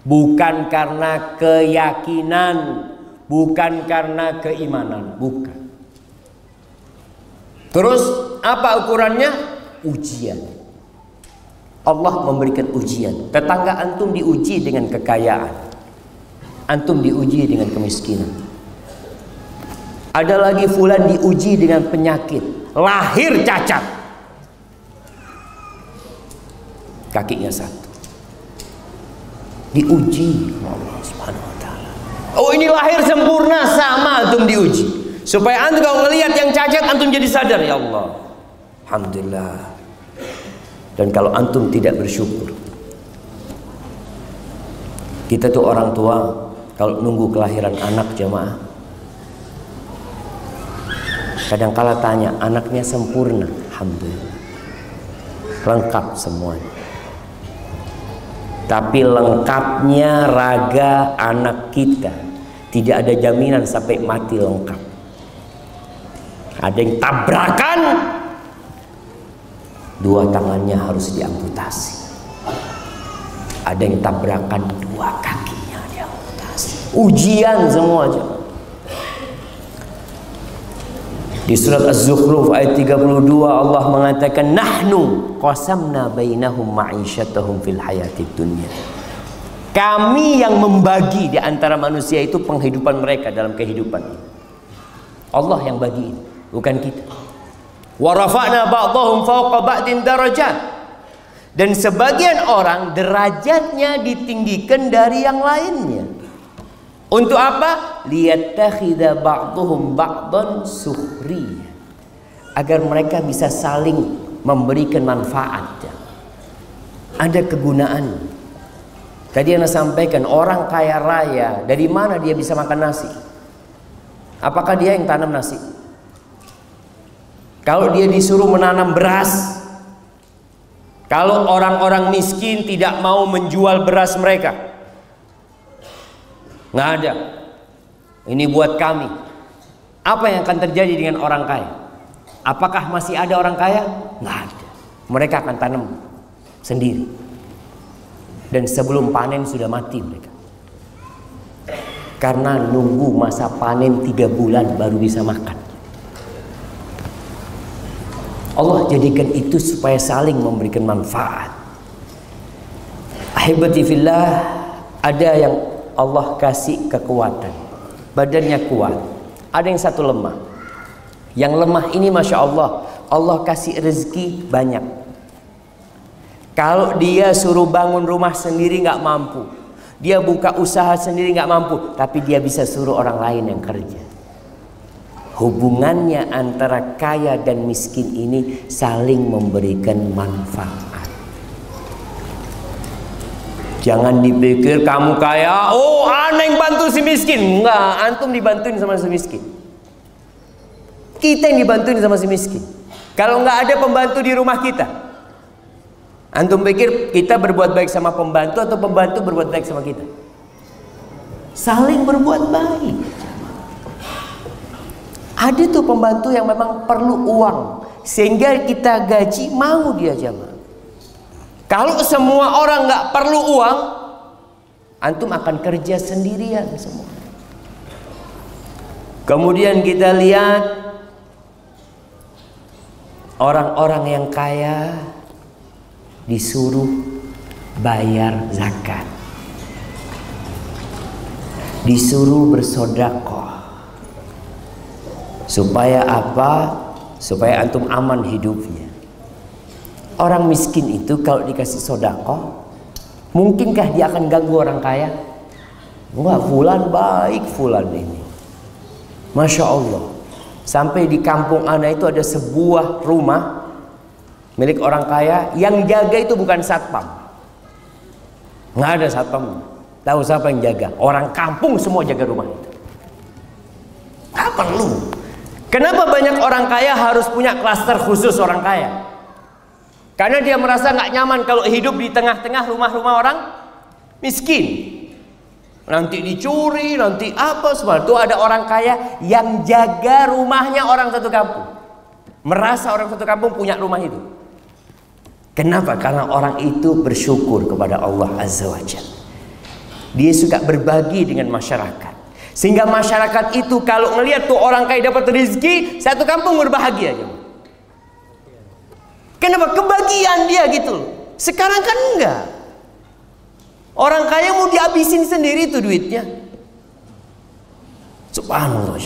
bukan karena keyakinan, bukan karena keimanan, bukan. Terus apa ukurannya? Ujian. Allah memberikan ujian. Tetangga antum diuji dengan kekayaan, antum diuji dengan kemiskinan. Ada lagi fulan diuji dengan penyakit, lahir cacat, kakinya satu, diuji Allah Subhanahu wa taala. Oh, ini lahir sempurna, sama antum diuji. Supaya antum kalau melihat yang cacat, antum jadi sadar, ya Allah, alhamdulillah. Dan kalau antum tidak bersyukur, kita tuh orang tua kalau nunggu kelahiran anak jamaah, kadang-kala tanya, anaknya sempurna? Alhamdulillah, lengkap semuanya. Tapi lengkapnya raga anak kita tidak ada jaminan sampai mati lengkap. Ada yang tabrakan, dua tangannya harus diamputasi. Ada yang tabrakan, dua kakinya diamputasi. Ujian semua aja. Di surat Az-Zukhruf ayat 32 Allah mengatakan, nahnu qasamna bainahum ma'isyatahum fil hayatid dunya. Kami yang membagi di antara manusia itu penghidupan mereka dalam kehidupan ini. Allah yang bagi, bukan kita. Wa rafa'na ba'dahum fawqa ba'din darajat. Dan sebagian orang derajatnya ditinggikan dari yang lainnya. Untuk apa? Liyattakhidha ba'duhum ba'dan sukhriya. Agar mereka bisa saling memberikan manfaat. Ada kegunaan. Tadi Anda sampaikan, orang kaya raya, dari mana dia bisa makan nasi? Apakah dia yang tanam nasi? Kalau dia disuruh menanam beras, kalau orang-orang miskin tidak mau menjual beras mereka, nggak ada. Ini buat kami. Apa yang akan terjadi dengan orang kaya? Apakah masih ada orang kaya? Nggak ada. Mereka akan tanam sendiri. Dan sebelum panen sudah mati mereka. Karena nunggu masa panen 3 bulan baru bisa makan. Allah jadikan itu supaya saling memberikan manfaat. Ahibati fillah, ada yang Allah kasih kekuatan, badannya kuat. Ada yang satu lemah. Yang lemah ini Masya Allah, Allah kasih rezeki banyak. Kalau dia suruh bangun rumah sendiri nggak mampu, dia buka usaha sendiri nggak mampu, tapi dia bisa suruh orang lain yang kerja. Hubungannya antara kaya dan miskin ini saling memberikan manfaat. Jangan dipikir kamu kaya, oh aneh yang bantu si miskin. Enggak, antum dibantuin sama si miskin. Kita yang dibantuin sama si miskin. Kalau nggak ada pembantu di rumah kita, antum pikir kita berbuat baik sama pembantu atau pembantu berbuat baik sama kita? Saling berbuat baik. Ada tuh pembantu yang memang perlu uang, sehingga kita gaji, mau dia jamaah. Kalau semua orang nggak perlu uang, antum akan kerja sendirian semua. Kemudian kita lihat orang-orang yang kaya disuruh bayar zakat, disuruh bersedekah. Supaya apa? Supaya antum aman hidupnya. Orang miskin itu kalau dikasih sedekah, mungkinkah dia akan ganggu orang kaya? Enggak, fulan baik, fulan ini, Masya Allah. Sampai di kampung ana itu ada sebuah rumah milik orang kaya, yang jaga itu bukan satpam. Nggak ada satpam. Tahu siapa yang jaga? Orang kampung semua jaga rumah itu. Nggak perlu. Kenapa banyak orang kaya harus punya klaster khusus orang kaya? Karena dia merasa nggak nyaman kalau hidup di tengah-tengah rumah-rumah orang miskin. Nanti dicuri, nanti apa semua. Itu ada orang kaya yang jaga rumahnya orang satu kampung. Merasa orang satu kampung punya rumah itu. Kenapa? Karena orang itu bersyukur kepada Allah Azza wa Jalla. Dia suka berbagi dengan masyarakat. Sehingga masyarakat itu kalau ngelihat tuh orang kaya dapat rezeki, satu kampung berbahagia. Kenapa? Kebagian dia gitu loh. Sekarang kan enggak. Orang kaya mau dihabisin sendiri tuh duitnya. Subhanallah.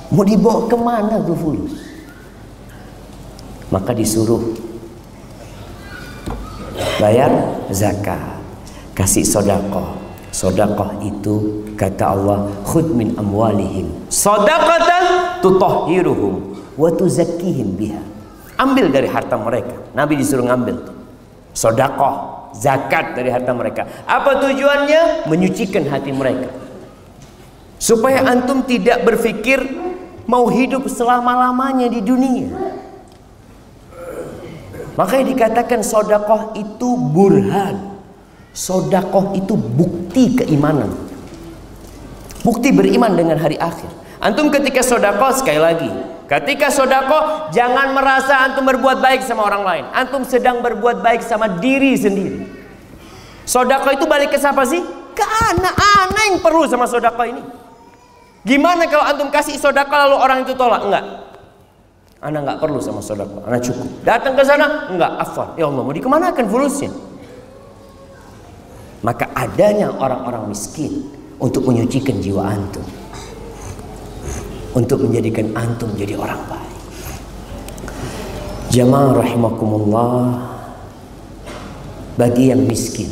Mau dibawa kemana tuh fulus? Maka disuruh bayar zakat, kasih sedekah. Sedekah itu kata Allah, khudh min amwalihim shadaqatan tutahhiruhum wa tuzakkihim biha. Ambil dari harta mereka. Nabi disuruh ngambil tuh sedekah, zakat dari harta mereka. Apa tujuannya? Menyucikan hati mereka. Supaya antum tidak berpikir mau hidup selama-lamanya di dunia. Makanya dikatakan sedekah itu burhan. Sedekah itu bukti keimanan. Bukti beriman dengan hari akhir. Antum ketika sedekah, sekali lagi, ketika sedekah jangan merasa antum berbuat baik sama orang lain. Antum sedang berbuat baik sama diri sendiri. Sedekah itu balik ke siapa sih? Ke anak-anak yang perlu sama sedekah ini. Gimana kalau antum kasih sedekah lalu orang itu tolak? Enggak. Anak enggak perlu sama sedekah, anak cukup. Datang ke sana, enggak, afwan. Ya Allah, mau dikemanakan fulusnya? Maka adanya orang-orang miskin untuk menyucikan jiwa antum, untuk menjadikan antum jadi orang baik. Jamaah rahimakumullah, bagi yang miskin,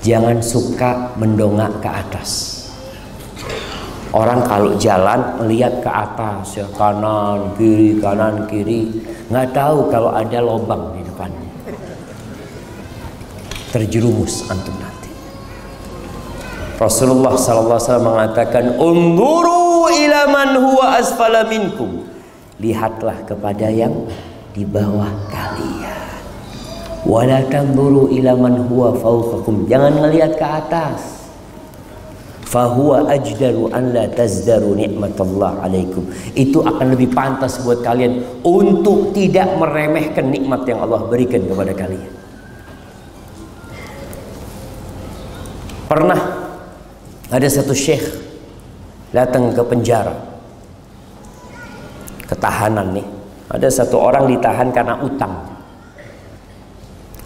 jangan suka mendongak ke atas. Orang kalau jalan melihat ke atas, ya kanan kiri, nggak tahu kalau ada lubang di depannya. Terjerumus antum nanti. Rasulullah SAW mengatakan, "Unzuru ila man huwa asfala minkum." Lihatlah kepada yang di bawah kalian. Wala tanzuru ila man huwa fawqakum. Jangan melihat ke atas. Fahuwa ajdaru an la tazdaru nikmatallah alaikum. Itu akan lebih pantas buat kalian untuk tidak meremehkan nikmat yang Allah berikan kepada kalian. Pernah ada satu syekh datang ke penjara, ketahanan nih. Ada satu orang ditahan karena utang.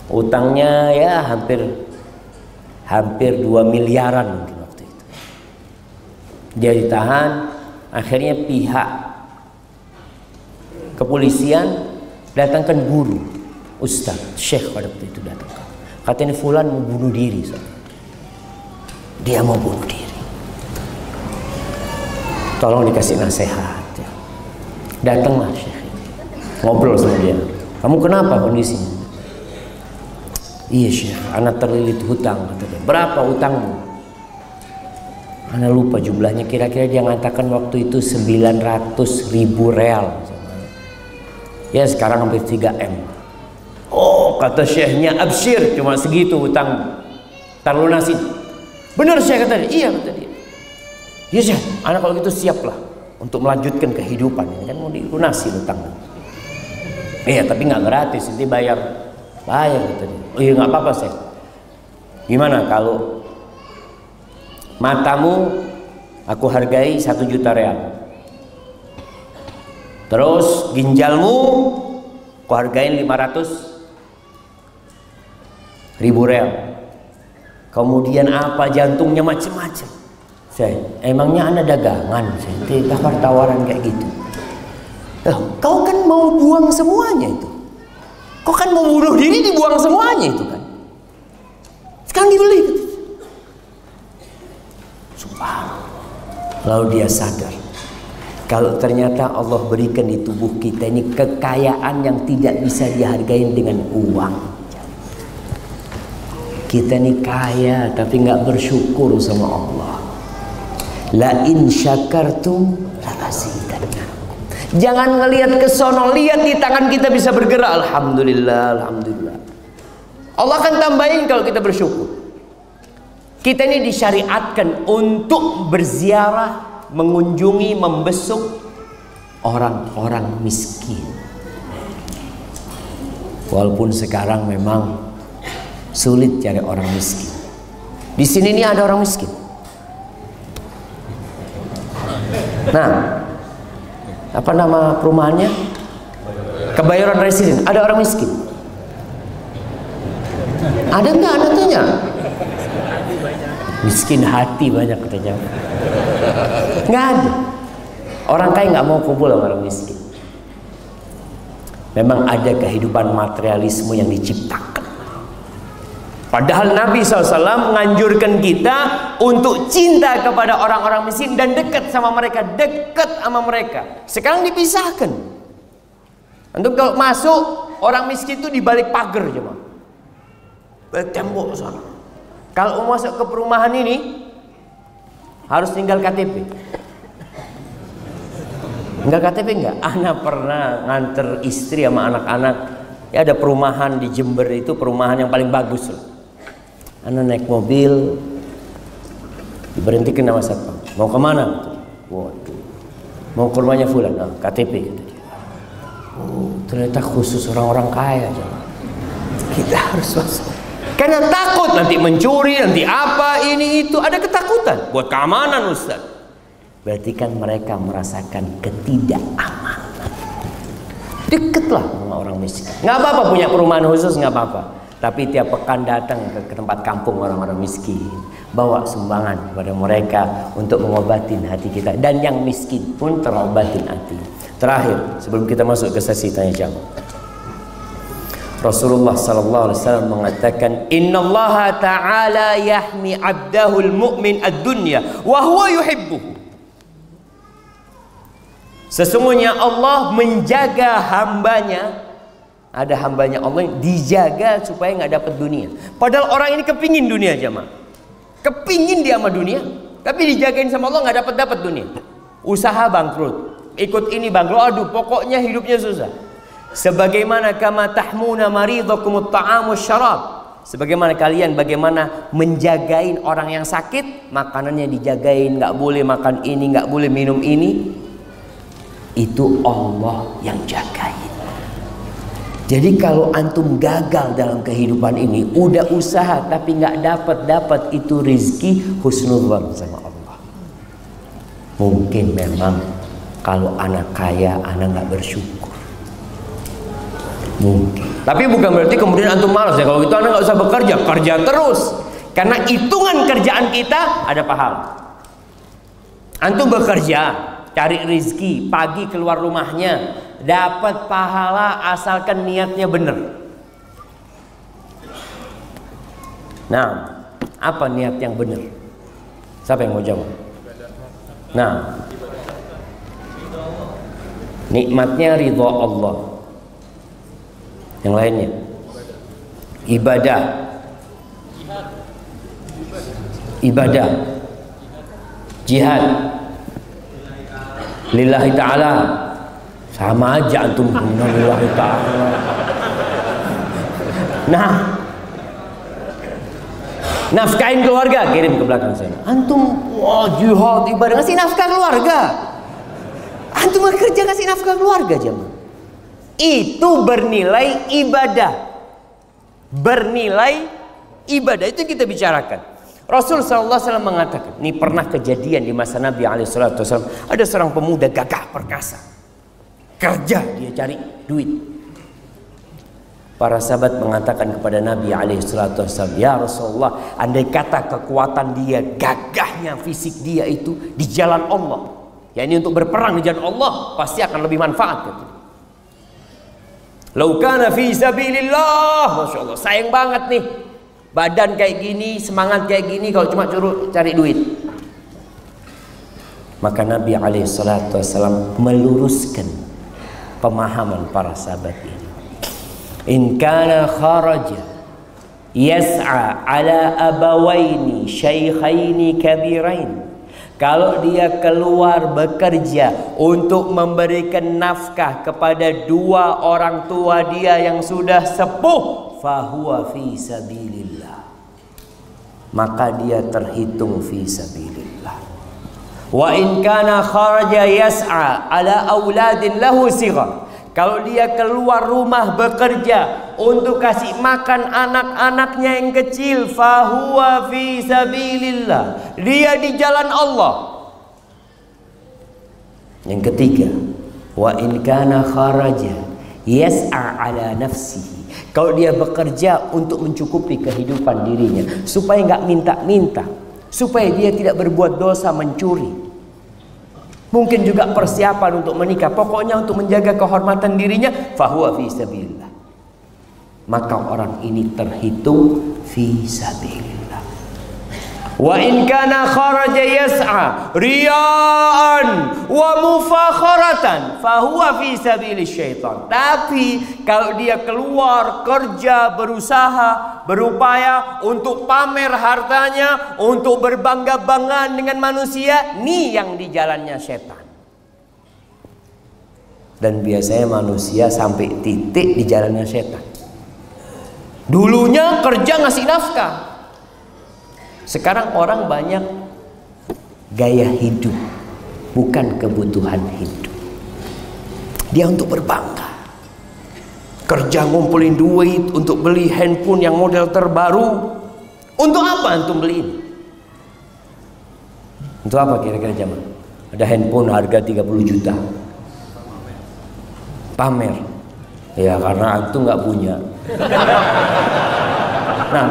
Utangnya ya hampir 2 miliaran mungkin waktu itu. Dia ditahan, akhirnya pihak kepolisian datangkan guru, ustaz, syekh pada waktu itu datang. Katanya fulan mau bunuh diri. Dia mau bunuh diri. Tolong dikasih nasihat. Datanglah syekh, ngobrol sama dia. Kamu kenapa kondisinya? Iya syekh, anak terlilit hutang, kata dia. Berapa hutangmu? Anak lupa jumlahnya, kira-kira dia mengatakan waktu itu 900.000 real. Ya sekarang hampir 3M. Oh, kata syekhnya, absyir, cuma segitu hutang, terlunasi. Benar syekh, kata dia. Iya, kata dia. Iya syekh, anak kalau gitu siaplah untuk melanjutkan kehidupan. Ini kan mau dilunasi hutang. Iya, tapi nggak gratis, nanti bayar, kata dia. Oh iya, nggak apa-apa syekh. Gimana kalau matamu aku hargai 1 juta real, terus ginjalmu aku hargain 500.000 real, kemudian apa, jantungnya macam-macam. Saya, emangnya anda dagangan? Saya tawar-tawaran kayak gitu. Kau kan mau buang semuanya itu. Kau kan mau bunuh diri, dibuang semuanya itu kan. Sekarang dibeli gitu. Subhanallah. Lalu dia sadar, kalau ternyata Allah berikan di tubuh kita ini kekayaan yang tidak bisa dihargai dengan uang. Kita ini kaya tapi nggak bersyukur sama Allah. La in syakartum la azidannakum. Jangan ngelihat ke sono, lihat di tangan kita bisa bergerak. Alhamdulillah, alhamdulillah. Allah akan tambahin kalau kita bersyukur. Kita ini disyariatkan untuk berziarah, mengunjungi, membesuk orang-orang miskin. Walaupun sekarang memang sulit cari orang miskin. Di sini nih ada orang miskin. Nah, apa nama perumahannya? Kebayoran Residen. Ada orang miskin. Ada enggak? Anda tanya. Miskin hati banyak katanya. Nggak ada. Orang kaya nggak mau kumpul sama orang miskin. Memang ada kehidupan materialisme yang diciptakan. Padahal Nabi SAW menganjurkan kita untuk cinta kepada orang-orang miskin dan dekat sama mereka, dekat sama mereka. Sekarang dipisahkan. Untuk kalau masuk orang miskin itu di balik pagar cuma, balik tembok sana. Kalau mau masuk ke perumahan ini harus tinggal KTP. Enggak KTP enggak? Ana pernah nganter istri sama anak-anak. Ya ada perumahan di Jember itu perumahan yang paling bagus loh. Ana naik mobil, diberhentikan sama satpam. Mau kemana? Waduh, mau ke rumahnya fulan. Nah, KTP kata dia. Oh, ternyata khusus orang-orang kaya. Kita harus masuk. Karena takut nanti mencuri, nanti apa, ini itu. Ada ketakutan buat keamanan Ustaz. Berarti kan mereka merasakan ketidakamanan. Deketlah sama orang miskin. Nggak apa-apa punya perumahan khusus, nggak apa-apa. Tapi tiap pekan datang ke tempat kampung orang-orang miskin, bawa sumbangan kepada mereka untuk mengobatin hati kita. Dan yang miskin pun terobatin hati. Terakhir, sebelum kita masuk ke sesi tanya jawab, Rasulullah sallallahu alaihi wasallam mengatakan, "Innallaha ta'ala yahmi 'abdahul mu'min ad-dunya wa huwa yuhibbuhu." Sesungguhnya Allah menjaga hambanya. Ada hambanya Allah yang dijaga supaya nggak dapat dunia. Padahal orang ini kepingin dunia jemaah. Kepingin dia sama dunia, tapi dijagain sama Allah nggak dapat dunia. Usaha bangkrut, ikut ini bangkrut, aduh pokoknya hidupnya susah. Sebagaimana kama tahmuna maridhakumut ta'amu syarab. Sebagaimana kalian bagaimana menjagain orang yang sakit, makanannya dijagain, nggak boleh makan ini, nggak boleh minum ini. Itu Allah yang jagain. Jadi kalau antum gagal dalam kehidupan ini, udah usaha tapi nggak dapat itu rizki, husnudzon sama Allah. Mungkin memang kalau anak kaya, anak nggak bersyukur. Mungkin. Tapi bukan berarti kemudian antum malas ya. Kalau gitu anak nggak usah bekerja, kerja terus. Karena hitungan kerjaan kita ada pahala. Antum bekerja, cari rizki, pagi keluar rumahnya, dapat pahala asalkan niatnya benar. Nah, apa niat yang benar? Siapa yang mau jawab? Nah, nikmatnya ridha Allah. Yang lainnya ibadah, jihad lillahi ta'ala. Sama aja antum lillahi ta'ala. Nah, nafkahin keluarga, kirim ke belakang sana. Antum jihad ibadah, ngasih nafkah keluarga. Antum kerja ngasih nafkah keluarga jemaah. Itu bernilai ibadah. Bernilai ibadah, itu kita bicarakan. Rasul SAW mengatakan, ini pernah kejadian di masa Nabi SAW. Ada seorang pemuda gagah perkasa, kerja, dia cari duit. Para sahabat mengatakan kepada Nabi SAW, ya Rasulullah, andai kata kekuatan dia, gagahnya, fisik dia itu di jalan Allah, ya ini untuk berperang di jalan Allah, pasti akan lebih manfaat gitu. Lau kana fi sabilillah, Masya Allah, sayang banget nih, badan kayak gini, semangat kayak gini, kalau cuma cari duit. Maka Nabi SAW meluruskan pemahaman para sahabat ini. In kana kharaja yas'a ala abawaini syaikhaini kabirain. Kalau dia keluar bekerja untuk memberikan nafkah kepada dua orang tua dia yang sudah sepuh, fahuwa fi sabilillah, maka dia terhitung fi sabilillah. Wa in kana kharaja yas'a ala auladin lahu sighar. Kalau dia keluar rumah bekerja untuk kasih makan anak-anaknya yang kecil, fahuwa fi sabilillah, dia di jalan Allah. Yang ketiga, wa in kana kharaja yas'a ala nafsihi, kalau dia bekerja untuk mencukupi kehidupan dirinya, supaya nggak minta-minta, supaya dia tidak berbuat dosa mencuri, mungkin juga persiapan untuk menikah, pokoknya untuk menjaga kehormatan dirinya, fahuwa fi sabilillah, maka orang ini terhitung fi sabilillah. Wa in kana kharaja yas'a riya'an wa mufakharatan fahuwa fi sabilis syaitan. Tapi kalau dia keluar kerja, berusaha, berupaya untuk pamer hartanya, untuk berbangga-banggaan dengan manusia, ini yang di jalannya setan. Dan biasanya manusia sampai titik di jalannya setan. Dulunya kerja ngasih nafkah, sekarang orang banyak gaya hidup, bukan kebutuhan hidup. Dia untuk berbangga, kerja ngumpulin duit untuk beli handphone yang model terbaru. Untuk apa antum beli ini? Untuk apa kira-kira jamaah? Ada handphone harga 30 juta, pamer. Ya karena antum nggak punya. Nah,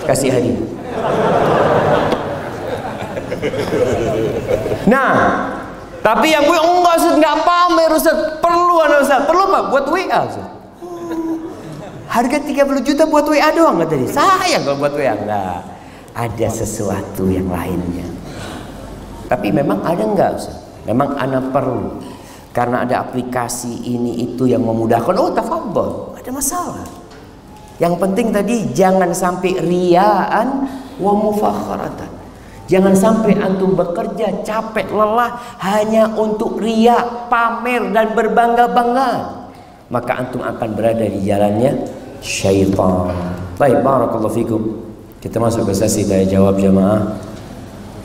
kasih hadiah. Nah, tapi yang gue enggak Ustaz, enggak pamer Ustaz. Perlu anak Ustaz. Perlu apa? Buat WA Ustaz. Harga 30 juta buat WA doang kata dia. Sayang kalau buat WA. Enggak. Ada sesuatu yang lainnya. Tapi memang ada enggak Ustaz? Memang anak perlu. Karena ada aplikasi ini itu yang memudahkan. Oh, tafadhol. Ada masalah. Yang penting tadi jangan sampai riyaan wa mufakharatan. Jangan sampai antum bekerja capek lelah hanya untuk riya, pamer dan berbangga-banggaan, maka antum akan berada di jalannya syaitan. Baik, barakallahu fikum. Kita masuk ke sesi tanya jawab jamaah.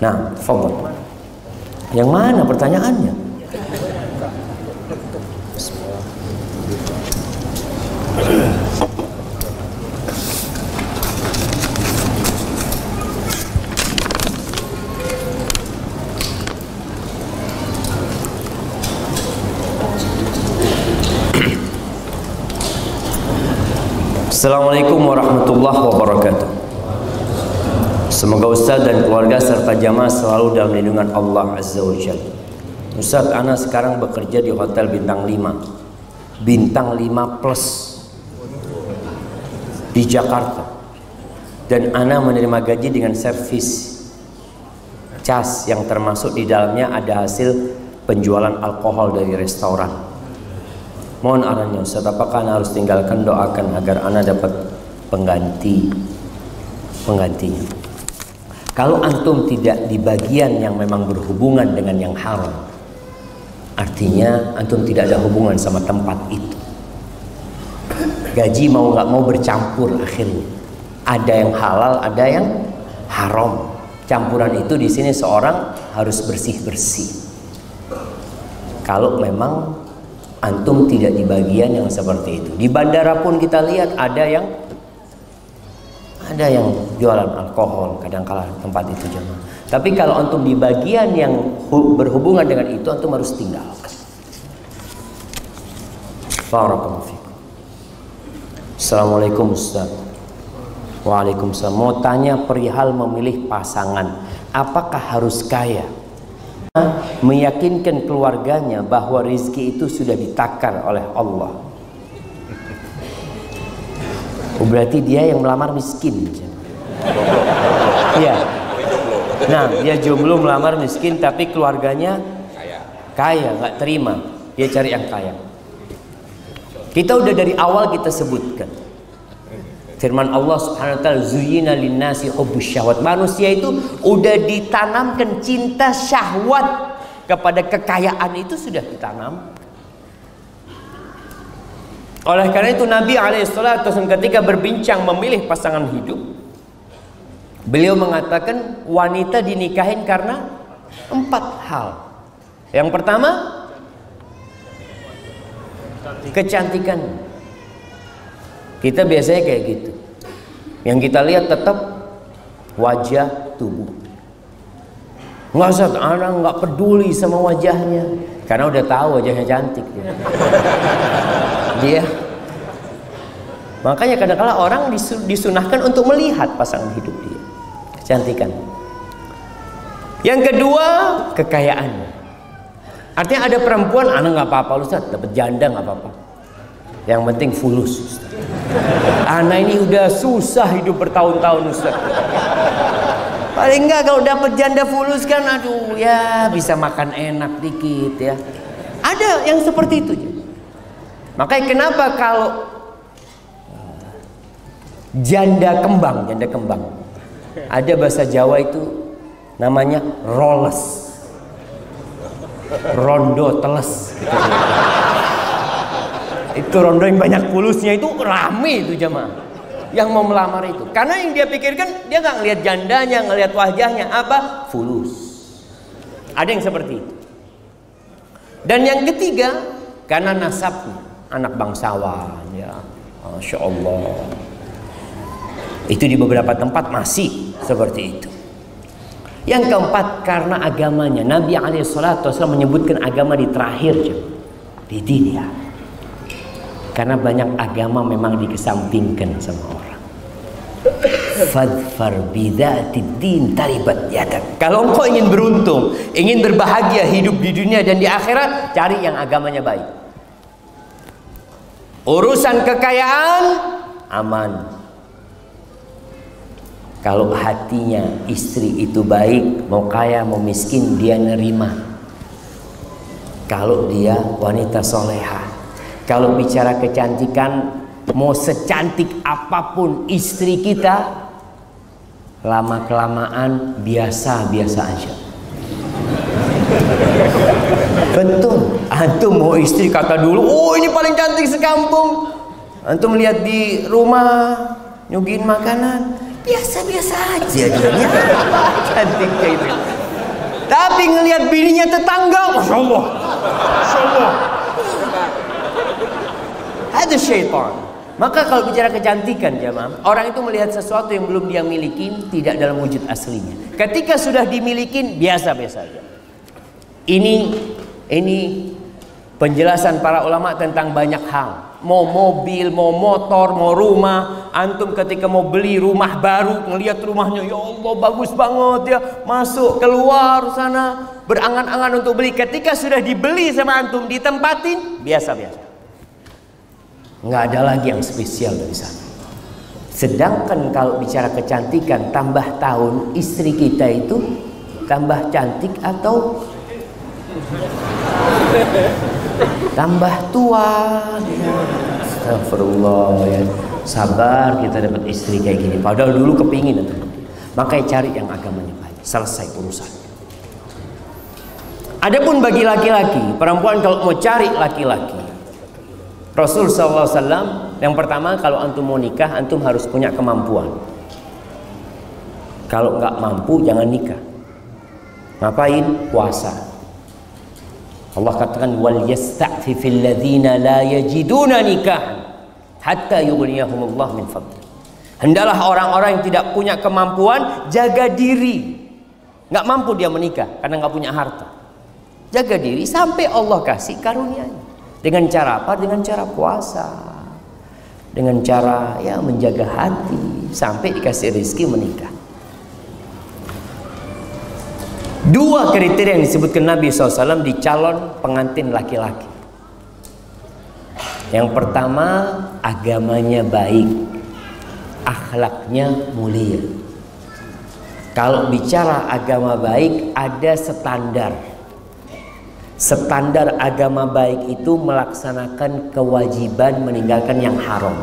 Nah, fadhil. Yang mana pertanyaannya? Assalamualaikum warahmatullahi wabarakatuh. Semoga Ustaz dan keluarga serta jamaah selalu dalam lindungan Allah Azza wa Jalla. Ustaz, ana sekarang bekerja di hotel bintang 5, bintang 5 plus di Jakarta, dan ana menerima gaji dengan servis cas yang termasuk di dalamnya ada hasil penjualan alkohol dari restoran. Mohon arahannya Ustaz, apakah ana harus tinggalkan? Doakan agar ana dapat penggantinya. Kalau antum tidak di bagian yang memang berhubungan dengan yang haram, artinya antum tidak ada hubungan sama tempat itu. Gaji mau nggak mau bercampur akhirnya. Ada yang halal, ada yang haram. Campuran itu di sini seorang harus bersih-bersih. Kalau memang antum tidak di bagian yang seperti itu. Di bandara pun kita lihat ada yang jualan alkohol kadang-kala tempat itu jemaah. Tapi kalau antum di bagian yang berhubungan dengan itu, antum harus tinggalkan. Barakallahu fikum. Assalamualaikum Ustaz. Waalaikumsalam. Mau tanya perihal memilih pasangan, apakah harus kaya? Meyakinkan keluarganya bahwa rizki itu sudah ditakar oleh Allah. Berarti dia yang melamar miskin. Iya. Nah, dia jomblo melamar miskin, tapi keluarganya kaya, nggak terima. Dia cari yang kaya. Kita udah dari awal kita sebutkan. Firman Allah Subhanahu wa taala, zuyyina linnasi hubbus syahwat. Manusia itu udah ditanamkan cinta syahwat kepada kekayaan, itu sudah ditanam. Oleh karena itu Nabi alaihissalam ketika berbincang memilih pasangan hidup, beliau mengatakan wanita dinikahin karena 4 hal. Yang pertama, kecantikan. Kita biasanya kayak gitu. Yang kita lihat tetap wajah, tubuh. Nggak usah, anak nggak peduli sama wajahnya, karena udah tahu wajahnya cantik dia. Makanya kadang-kadang orang disunahkan untuk melihat pasangan hidup dia, kecantikan. Yang kedua, kekayaan. Artinya ada perempuan, anak nggak apa-apa Ustaz, dapat janda nggak apa-apa. Yang penting fulus Ustaz. Anak ini udah susah hidup bertahun-tahun Ustaz. Paling enggak kalau dapat janda fulus kan, aduh ya bisa makan enak dikit ya. Ada yang seperti itu. Makanya kenapa kalau janda kembang, ada bahasa Jawa itu namanya roles, rondo teles. Itu rondo yang banyak fulusnya itu rame itu jamaah yang mau melamar itu, karena yang dia pikirkan dia nggak ngelihat jandanya, ngelihat wajahnya apa, fulus. Ada yang seperti itu. Dan yang ketiga, karena nasabnya, anak bangsawan ya, Masya Allah. Itu di beberapa tempat masih seperti itu. Yang keempat, karena agamanya. Nabi SAW menyebutkan agama di terakhir di dunia. Karena banyak agama memang dikesampingkan sama orang. Fadfar bidzatid din taribat yadak. Kalau engkau ingin beruntung, ingin berbahagia hidup di dunia dan di akhirat, cari yang agamanya baik. Urusan kekayaan aman. Kalau hatinya istri itu baik, mau kaya mau miskin dia nerima. Kalau dia wanita soleha. Kalau bicara kecantikan, mau secantik apapun istri kita, lama-kelamaan biasa-biasa aja. Betul. Antum mau istri kata dulu, oh ini paling cantik sekampung. Antum lihat di rumah, nyuguhin makanan, biasa-biasa aja dia. Cantik kayak itu. Tapi ngelihat bininya tetangga, Masya Allah. Masya Allah. Ada syaitan. Maka kalau bicara kecantikan jamaah, orang itu melihat sesuatu yang belum dia miliki tidak dalam wujud aslinya. Ketika sudah dimiliki biasa-biasa saja. Ini penjelasan para ulama tentang banyak hal. Mau mobil, mau motor, mau rumah. Antum ketika mau beli rumah baru, ngelihat rumahnya, ya Allah bagus banget ya, masuk keluar sana berangan-angan untuk beli. Ketika sudah dibeli sama antum ditempatin biasa-biasa. Nggak ada lagi yang spesial dari sana. Sedangkan kalau bicara kecantikan, tambah tahun istri kita itu tambah cantik atau tambah tua. Astagfirullah ya. Sabar kita dapat istri kayak gini. Padahal dulu kepingin. Makanya cari yang agamanya baik. Selesai urusan. Adapun bagi laki-laki, perempuan kalau mau cari laki-laki, Rasul SAW yang pertama, kalau antum mau nikah, antum harus punya kemampuan. Kalau nggak mampu jangan nikah. Ngapain? Puasa. Allah katakan wal yasta'fifil ladzina la yajiduna nikahan hatta yughniyahumullah min fadli. Hendaklah orang-orang yang tidak punya kemampuan jaga diri. Nggak mampu dia menikah karena nggak punya harta. Jaga diri sampai Allah kasih karunia-Nya. Dengan cara apa? Dengan cara puasa. Dengan cara ya menjaga hati sampai dikasih rezeki menikah. Dua kriteria yang disebutkan Nabi SAW di calon pengantin laki-laki. Yang pertama, agamanya baik, akhlaknya mulia. Kalau bicara agama baik, ada standar. Standar agama baik itu melaksanakan kewajiban, meninggalkan yang haram.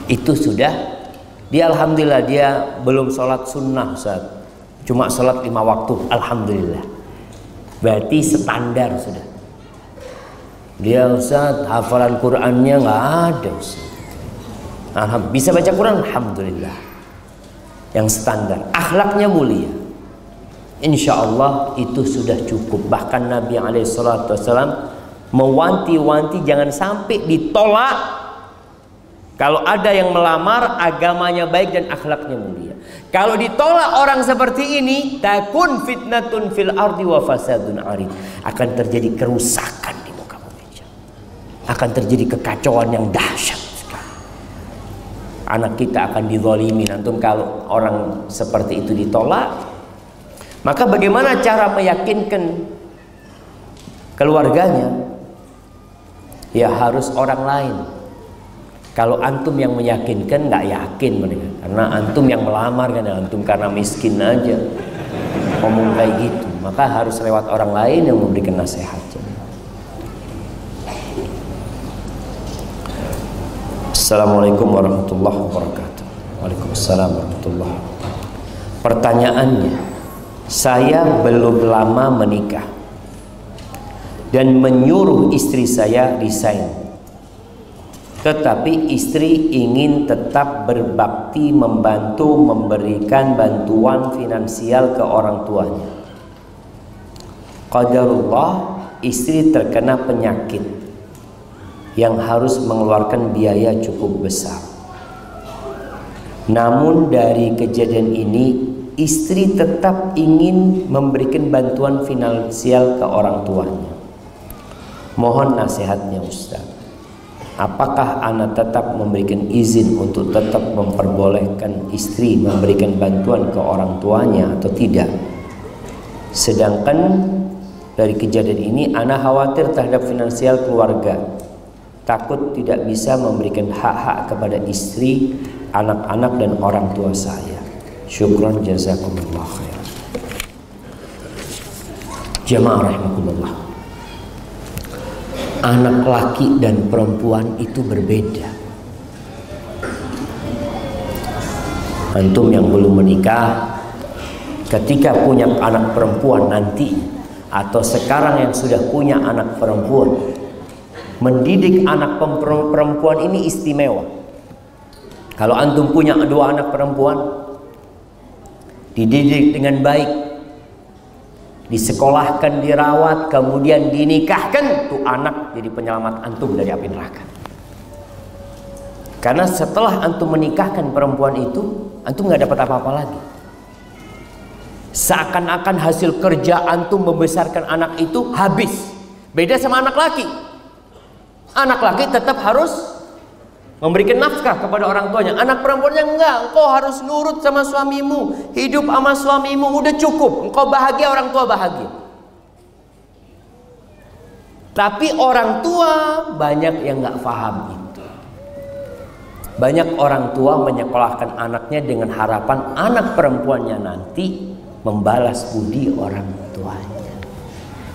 Itu sudah. Dia alhamdulillah dia belum sholat sunnah Ustaz. Cuma sholat 5 waktu, alhamdulillah. Berarti standar sudah. Dia Ustaz hafalan Qur'annya nggak ada Ustaz. Bisa baca Quran, alhamdulillah. Yang standar. Akhlaknya mulia. Insya Allah itu sudah cukup. Bahkan Nabi SAW mewanti-wanti jangan sampai ditolak. Kalau ada yang melamar, agamanya baik dan akhlaknya mulia. Kalau ditolak orang seperti ini, takun fitnatun fil ardi wa fasadun arid. Akan terjadi kerusakan di muka bumi. Akan terjadi kekacauan yang dahsyat sekali. Anak kita akan dizalimi. Antum kalau orang seperti itu ditolak, maka bagaimana cara meyakinkan keluarganya? Ya harus orang lain. Kalau antum yang meyakinkan, nggak yakin mereka. Karena antum yang melamar kan, antum karena miskin aja ngomong kayak gitu. Maka harus lewat orang lain yang memberikan nasihat. Assalamualaikum warahmatullahi wabarakatuh. Waalaikumsalam warahmatullahi wabarakatuh. Pertanyaannya, saya belum lama menikah dan menyuruh istri saya resign. Tetapi istri ingin tetap berbakti, membantu, memberikan bantuan finansial ke orang tuanya. Qadarullah, istri terkena penyakit yang harus mengeluarkan biaya cukup besar. Namun dari kejadian ini, istri tetap ingin memberikan bantuan finansial ke orang tuanya. Mohon nasihatnya Ustaz. Apakah anak tetap memberikan izin untuk tetap memperbolehkan istri memberikan bantuan ke orang tuanya atau tidak? Sedangkan dari kejadian ini anak khawatir terhadap finansial keluarga. Takut tidak bisa memberikan hak-hak kepada istri, anak-anak dan orang tua saya. Syukran jazakumullah khair. Jamaah rahimakumullah. Anak laki dan perempuan itu berbeda. Antum yang belum menikah, ketika punya anak perempuan nanti, atau sekarang yang sudah punya anak perempuan, mendidik anak perempuan ini istimewa. Kalau antum punya 2 anak perempuan, dididik dengan baik, disekolahkan, dirawat, kemudian dinikahkan, tuh anak jadi penyelamat antum dari api neraka. Karena setelah antum menikahkan perempuan itu, antum nggak dapat apa-apa lagi. Seakan-akan hasil kerja antum membesarkan anak itu habis. Beda sama anak laki. Anak laki tetap harus memberikan nafkah kepada orang tuanya. Anak perempuannya enggak, engkau harus nurut sama suamimu, hidup sama suamimu, udah cukup, engkau bahagia, orang tua bahagia. Tapi orang tua banyak yang enggak paham itu. Banyak orang tua menyekolahkan anaknya dengan harapan anak perempuannya nanti membalas budi orang tuanya,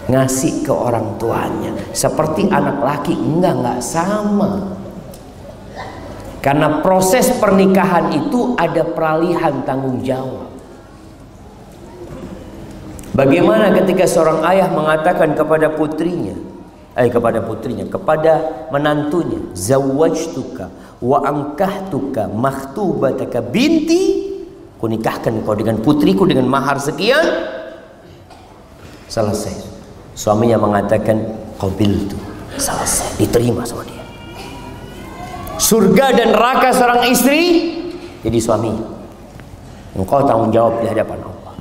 ngasih ke orang tuanya. Seperti anak laki, enggak sama. Karena proses pernikahan itu ada peralihan tanggung jawab. Bagaimana ketika seorang ayah mengatakan kepada menantunya, zawwajtuka wa ankahtuka makhtubataka binti, kunikahkan kau dengan putriku dengan mahar sekian. Selesai. Suaminya mengatakan qabiltu, selesai, diterima sama dia. Surga dan neraka seorang istri jadi suami. Engkau tanggung jawab di hadapan Allah.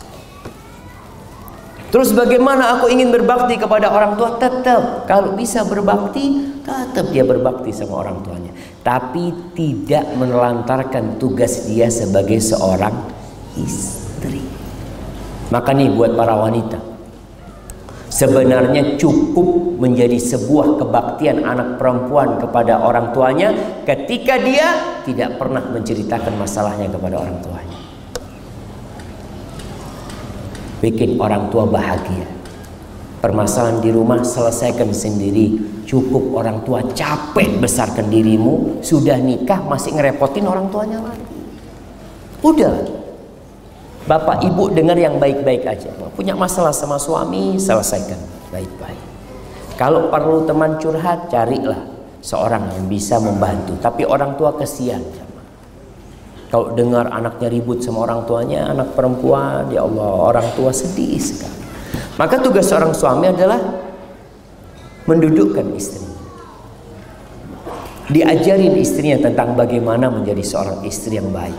Terus bagaimana aku ingin berbakti kepada orang tua? Tetap kalau bisa berbakti, tetap dia berbakti sama orang tuanya. Tapi tidak menelantarkan tugas dia sebagai seorang istri. Maka nih buat para wanita, sebenarnya cukup menjadi sebuah kebaktian anak perempuan kepada orang tuanya ketika dia tidak pernah menceritakan masalahnya kepada orang tuanya. Bikin orang tua bahagia. Permasalahan di rumah selesaikan sendiri. Cukup orang tua capek besarkan dirimu, sudah nikah masih ngerepotin orang tuanya lagi. Udah. Bapak ibu dengar yang baik-baik aja. Punya masalah sama suami, selesaikan baik-baik. Kalau perlu teman curhat, carilah seorang yang bisa membantu. Tapi orang tua kesian. Kalau dengar anaknya ribut sama orang tuanya, anak perempuan, ya Allah, orang tua sedih sekali. Maka tugas seorang suami adalah mendudukkan istri, diajarin istrinya tentang bagaimana menjadi seorang istri yang baik.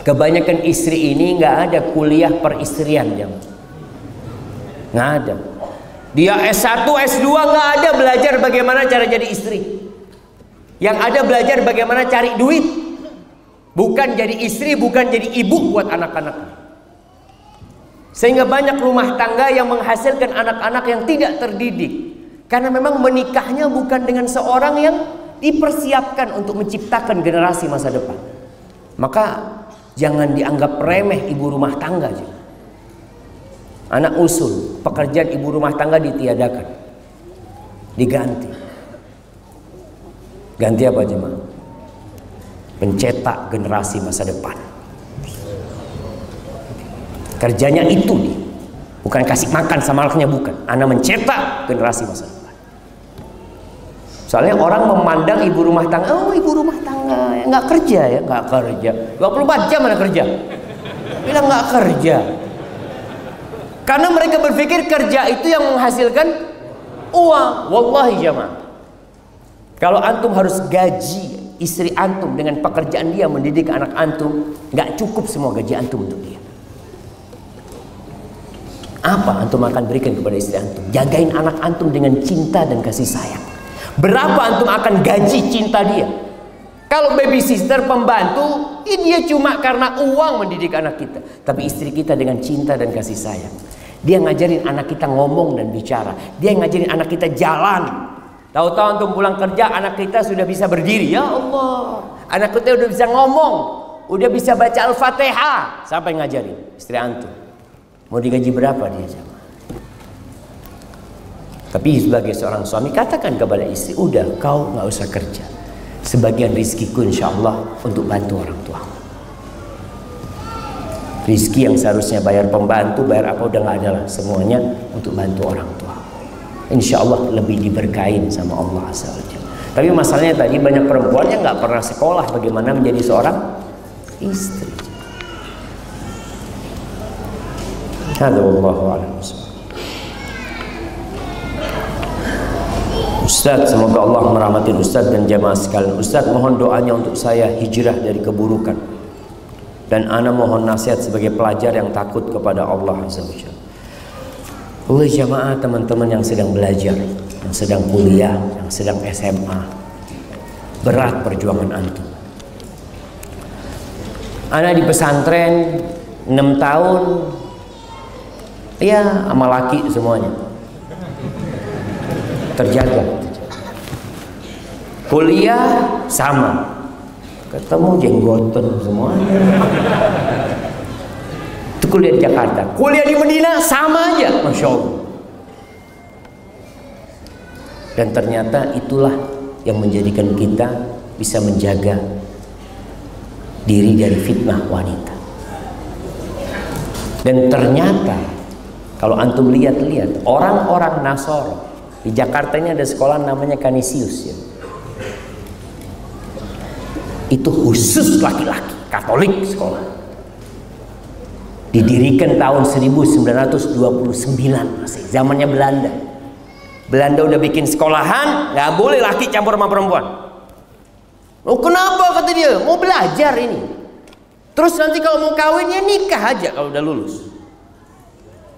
Kebanyakan istri ini nggak ada kuliah peristrian, nggak ada. Dia S1, S2 nggak ada belajar bagaimana cara jadi istri. Yang ada belajar bagaimana cari duit, bukan jadi istri, bukan jadi ibu buat anak-anak. Sehingga banyak rumah tangga yang menghasilkan anak-anak yang tidak terdidik, karena memang menikahnya bukan dengan seorang yang dipersiapkan untuk menciptakan generasi masa depan. Maka jangan dianggap remeh ibu rumah tangga. Anak usul, pekerjaan ibu rumah tangga ditiadakan, diganti. Ganti apa jemaah? Pencetak generasi masa depan. Kerjanya itu nih, bukan kasih makan sama anaknya, bukan. Anak mencetak generasi masa depan. Soalnya orang memandang ibu rumah tangga, oh ibu rumah tangga ya, nggak kerja ya, nggak kerja. 24 jam mana kerja? Bilang nggak kerja. Karena mereka berpikir kerja itu yang menghasilkan uang. Wallahi jamaah, kalau antum harus gaji istri antum dengan pekerjaan dia mendidik anak antum, nggak cukup semua gaji antum untuk dia. Apa antum akan berikan kepada istri antum? Jagain anak antum dengan cinta dan kasih sayang. Berapa antum akan gaji cinta dia? Kalau babysitter, pembantu, dia cuma karena uang mendidik anak kita. Tapi istri kita dengan cinta dan kasih sayang, dia ngajarin anak kita ngomong dan bicara. Dia ngajarin anak kita jalan. Tahu-tahu antum pulang kerja, anak kita sudah bisa berdiri. Ya Allah, anak kita udah bisa ngomong, udah bisa baca Al-Fatihah. Siapa yang ngajarin? Istri antum. Mau digaji berapa dia sama? Tapi sebagai seorang suami, katakan kepada istri, udah kau nggak usah kerja. Sebagian rizkiku insya Allah untuk bantu orang tua. Rizki yang seharusnya bayar pembantu, bayar apa, udah nggak ada lah. Semuanya untuk bantu orang tua. Insya Allah lebih diberkahin sama Allah Azza wa Jalla. Tapi masalahnya tadi banyak perempuan yang nggak pernah sekolah bagaimana menjadi seorang istri. Hadza wallahu a'lam. Ustaz, semoga Allah merahmati Ustaz dan jamaah sekalian. Ustaz, mohon doanya untuk saya hijrah dari keburukan. Dan ana mohon nasihat sebagai pelajar yang takut kepada Allah Azza wa Jalla. Oleh jamaah teman-teman yang sedang belajar, yang sedang kuliah, yang sedang SMA, berat perjuangan antum. Ana di pesantren 6 tahun, ya sama laki semuanya terjaga. Kuliah sama, ketemu jenggotan semuanya. Itu kuliah di Jakarta. Kuliah di Medina sama aja, Masya Allah. Dan ternyata itulah yang menjadikan kita bisa menjaga diri dari fitnah wanita. Dan ternyata kalau antum lihat-lihat, orang-orang Nasoro di Jakarta ini ada sekolah namanya Canisius ya. Itu khusus laki-laki, Katolik sekolah. Didirikan tahun 1929 masih zamannya Belanda. Belanda udah bikin sekolahan, nggak boleh laki campur sama perempuan. Oh kenapa kata dia? Mau belajar ini. Terus nanti kalau mau kawin ya nikah aja kalau udah lulus.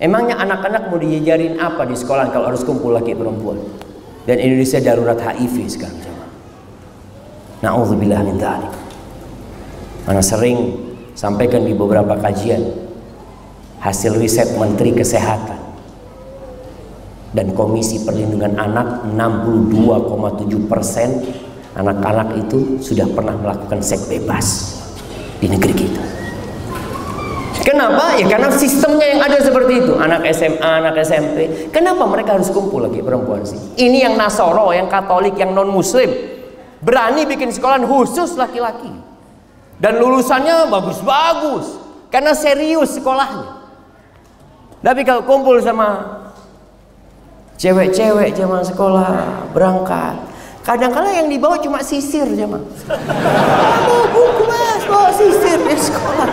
Emangnya anak-anak mau diajarin apa di sekolah kalau harus kumpul laki perempuan? Dan Indonesia darurat HIV sekarang. Na'udzubillah min dzalik. Mana sering sampaikan di beberapa kajian hasil riset Menteri Kesehatan dan Komisi Perlindungan Anak, 62,7% anak-anak itu sudah pernah melakukan seks bebas di negeri kita. Kenapa? Ya karena sistemnya yang ada seperti itu. Anak SMA, anak SMP. Kenapa mereka harus kumpul lagi perempuan sih? Ini yang Nasoro, yang Katolik, yang non-Muslim berani bikin sekolahan khusus laki-laki. Dan lulusannya bagus-bagus. Karena serius sekolahnya. Tapi kalau kumpul sama cewek-cewek zaman sekolah berangkat, kadang-kadang yang dibawa cuma sisir zaman. Bawa buku mas, bawa sisir di sekolah.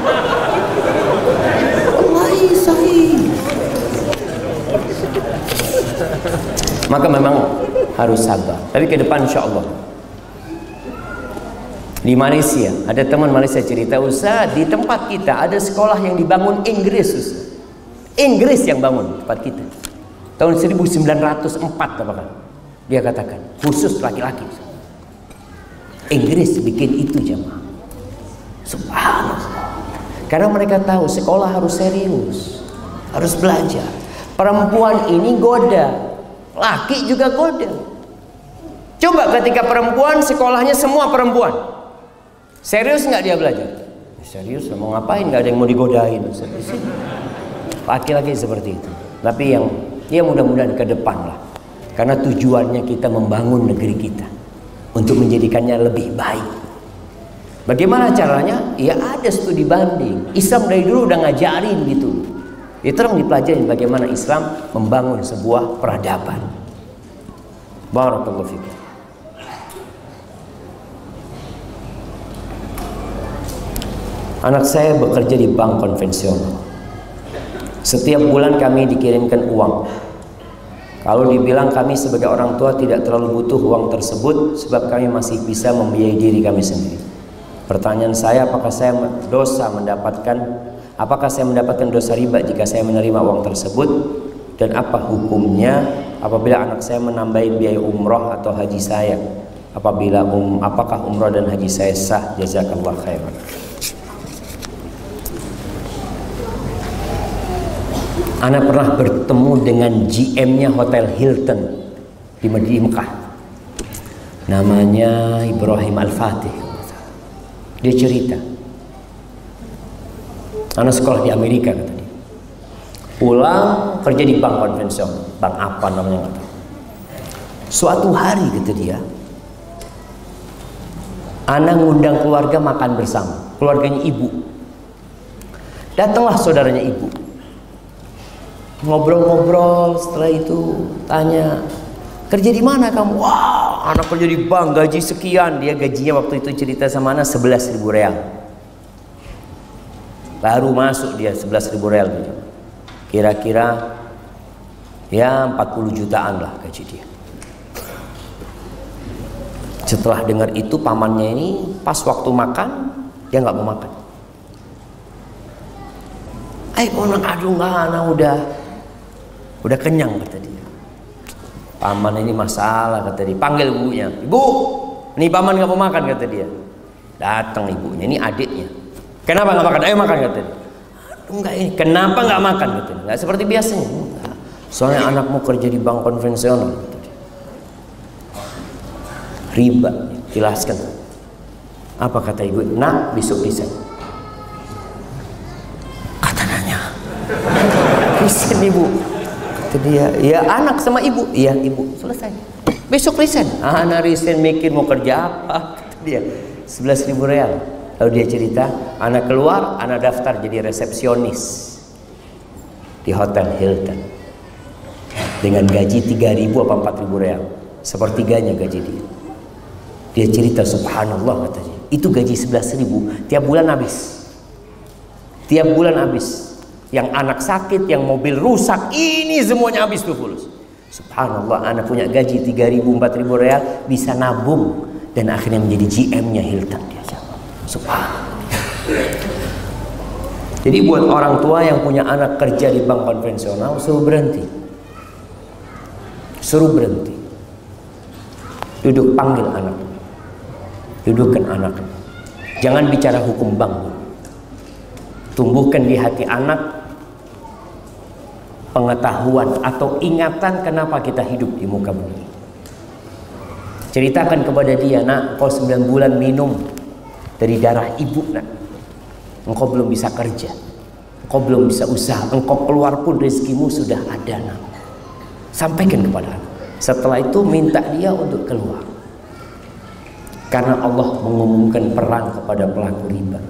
Wallahi sahih. Maka memang harus sabar. Tapi ke depan insya Allah. Di Malaysia, ada teman Malaysia cerita, Ustaz, di tempat kita ada sekolah yang dibangun Inggris, Ustaz. Inggris yang bangun tempat kita. Tahun 1904 apakah? Dia katakan, khusus laki-laki. Inggris bikin itu jemaah. Subhanallah. Karena mereka tahu sekolah harus serius, harus belajar. Perempuan ini goda, laki juga goda. Coba ketika perempuan sekolahnya semua perempuan, serius nggak dia belajar? Serius, mau ngapain? Nggak ada yang mau digodain. Laki-laki seperti itu. Tapi yang ya mudah-mudahan ke depan lah. Karena tujuannya kita membangun negeri kita untuk menjadikannya lebih baik. Bagaimana caranya? Ya ada studi banding. Islam dari dulu udah ngajarin gitu. Ya terang dipelajarin bagaimana Islam membangun sebuah peradaban. Barakallahu fikum. Anak saya bekerja di bank konvensional. Setiap bulan kami dikirimkan uang. Kalau dibilang kami sebagai orang tua tidak terlalu butuh uang tersebut, sebab kami masih bisa membiayai diri kami sendiri. Pertanyaan saya, apakah saya mendapatkan dosa riba jika saya menerima uang tersebut? Dan apa hukumnya apabila anak saya menambahi biaya umroh atau haji saya? Apakah umroh dan haji saya sah? Jazakallah khairan. Ana pernah bertemu dengan GM-nya Hotel Hilton di Mekah. Namanya Ibrahim Al-Fatih. Dia cerita, Ana sekolah di Amerika kata dia. Pulang kerja di bank konvensional, bank apa namanya kata. Suatu hari kata dia, Ana ngundang keluarga makan bersama, keluarganya ibu. Datanglah saudaranya ibu. Ngobrol-ngobrol, setelah itu tanya, kerja di mana kamu? Wah, anak kerja di bank, gaji sekian. Dia gajinya waktu itu cerita sama anak 11.000 real. Baru masuk dia 11.000 real. Kira-kira ya 40 jutaan lah gaji dia. Setelah dengar itu pamannya ini pas waktu makan, dia nggak mau makan. Aduh nggak, udah kenyang kata dia. Paman ini masalah kata dia. Panggil ibunya, ibu, ini paman nggak mau makan kata dia. Datang ibunya, ini adiknya. Kenapa nggak makan? Ayo makan kata dia. Enggak ini, kenapa nggak makan kata dia? Nggak seperti biasanya. Enggak. Soalnya anakmu kerja di bank konvensional kata dia. Riba, jelaskan. Apa kata ibu? Nak, besok resign. Kata nanya, resign ibu. Kata dia, ya anak sama ibu. Iya ibu, selesai. Besok resign. Anak resign mikir mau kerja apa? Kata dia, 11.000 real. Lalu dia cerita, anak keluar, anak daftar jadi resepsionis di Hotel Hilton dengan gaji 3.000 apa 4.000 real, sepertiganya gaji dia. Dia cerita, subhanallah katanya, itu gaji 11.000 tiap bulan habis. Tiap bulan habis. Yang anak sakit, yang mobil rusak, ini semuanya habis tuh fulus. Subhanallah, anak punya gaji 3.000 4.000 real bisa nabung dan akhirnya menjadi GM-nya Hilton dia. Subhanallah. Jadi buat orang tua yang punya anak kerja di bank konvensional, suruh berhenti. Suruh berhenti. Duduk, panggil anak. Dudukkan anak. Jangan bicara hukum bank. Tumbuhkan di hati anak pengetahuan atau ingatan kenapa kita hidup di muka bumi. Ceritakan kepada dia, nak, kau 9 bulan minum dari darah ibu, nak. Engkau belum bisa kerja, engkau belum bisa usaha, engkau keluar pun rezekimu sudah ada, nak. Sampaikan kepada anak. Setelah itu minta dia untuk keluar, karena Allah mengumumkan perang kepada pelaku riba.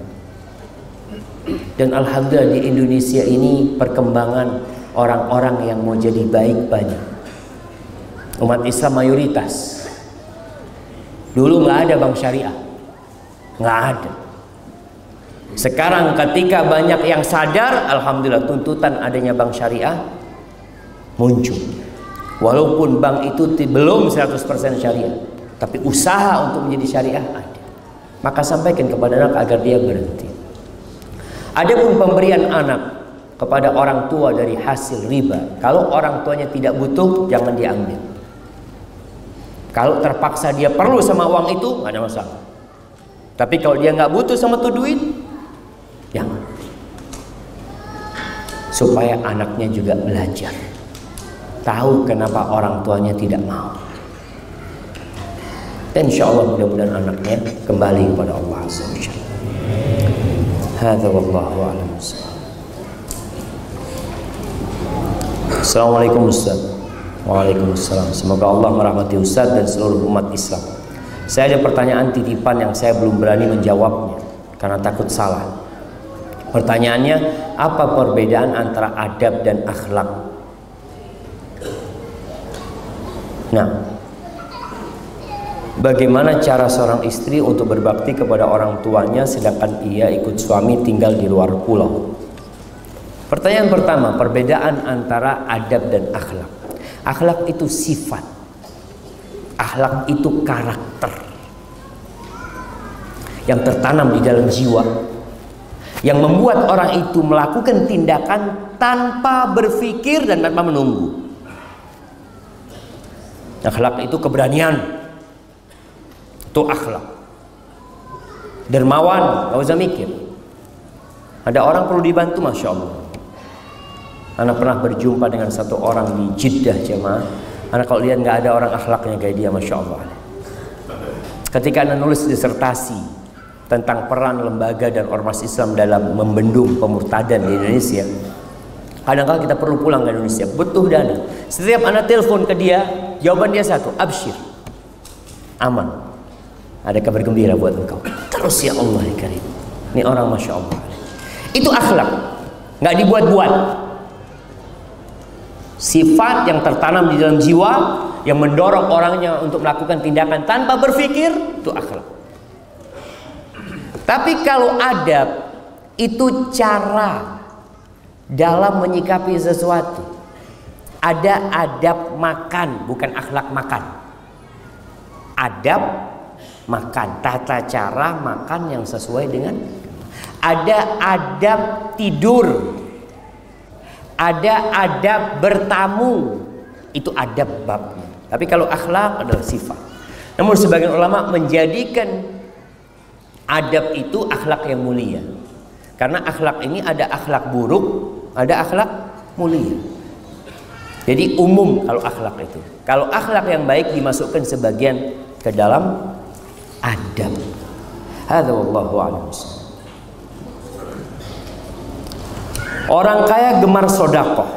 Dan alhamdulillah di Indonesia ini perkembangan orang-orang yang mau jadi baik banyak. Umat Islam mayoritas. Dulu nggak ada bank syariah, nggak ada. Sekarang ketika banyak yang sadar, alhamdulillah tuntutan adanya bank syariah muncul. Walaupun bank itu belum 100% syariah, tapi usaha untuk menjadi syariah ada. Maka sampaikan kepada anak agar dia berhenti. Adapun pemberian anak kepada orang tua dari hasil riba, kalau orang tuanya tidak butuh, jangan diambil. Kalau terpaksa dia perlu sama uang itu, nggak ada masalah. Tapi kalau dia nggak butuh sama tuh duit, jangan. Supaya anaknya juga belajar, tahu kenapa orang tuanya tidak mau. Dan insya Allah mudah-mudahan anaknya kembali kepada Allah Azza wa Jalla. Hadza wallahu a'lam. Assalamualaikum Ustaz. Waalaikumsalam. Semoga Allah merahmati Ustaz dan seluruh umat Islam. Saya ada pertanyaan titipan yang saya belum berani menjawabnya karena takut salah. Pertanyaannya, apa perbedaan antara adab dan akhlak? Nah, bagaimana cara seorang istri untuk berbakti kepada orang tuanya sedangkan ia ikut suami tinggal di luar pulau? Pertanyaan pertama, perbedaan antara adab dan akhlak. Akhlak itu sifat, akhlak itu karakter yang tertanam di dalam jiwa, yang membuat orang itu melakukan tindakan tanpa berpikir dan tanpa menunggu. Akhlak itu keberanian, itu akhlak. Dermawan, gak usah mikir. Ada orang perlu dibantu, Masya Allah. Anak pernah berjumpa dengan satu orang di Jeddah, jemaah. Anak kalau lihat nggak ada orang akhlaknya kayak dia, Masya Allah. Ketika anak nulis disertasi tentang peran lembaga dan ormas Islam dalam membendung pemurtadan di Indonesia, kadang-kadang kita perlu pulang ke Indonesia, butuh dana. Setiap anak telepon ke dia, jawaban dia satu, absyir, aman, ada kabar gembira buat engkau. Terus ya Allah ya Karim. Ini orang Masya Allah. Itu akhlak, nggak dibuat-buat. Sifat yang tertanam di dalam jiwa, yang mendorong orangnya untuk melakukan tindakan tanpa berpikir, itu akhlak. Tapi kalau adab, itu cara dalam menyikapi sesuatu. Ada adab makan, bukan akhlak makan. Adab makan, tata cara makan yang sesuai dengan. Ada adab tidur, ada adab bertamu, itu adab babnya. Tapi kalau akhlak adalah sifat. Namun sebagian ulama menjadikan adab itu akhlak yang mulia. Karena akhlak ini ada akhlak buruk, ada akhlak mulia. Jadi umum kalau akhlak itu. Kalau akhlak yang baik dimasukkan sebagian ke dalam adab. Hadza wallahu a'lam. Orang kaya gemar sodakoh.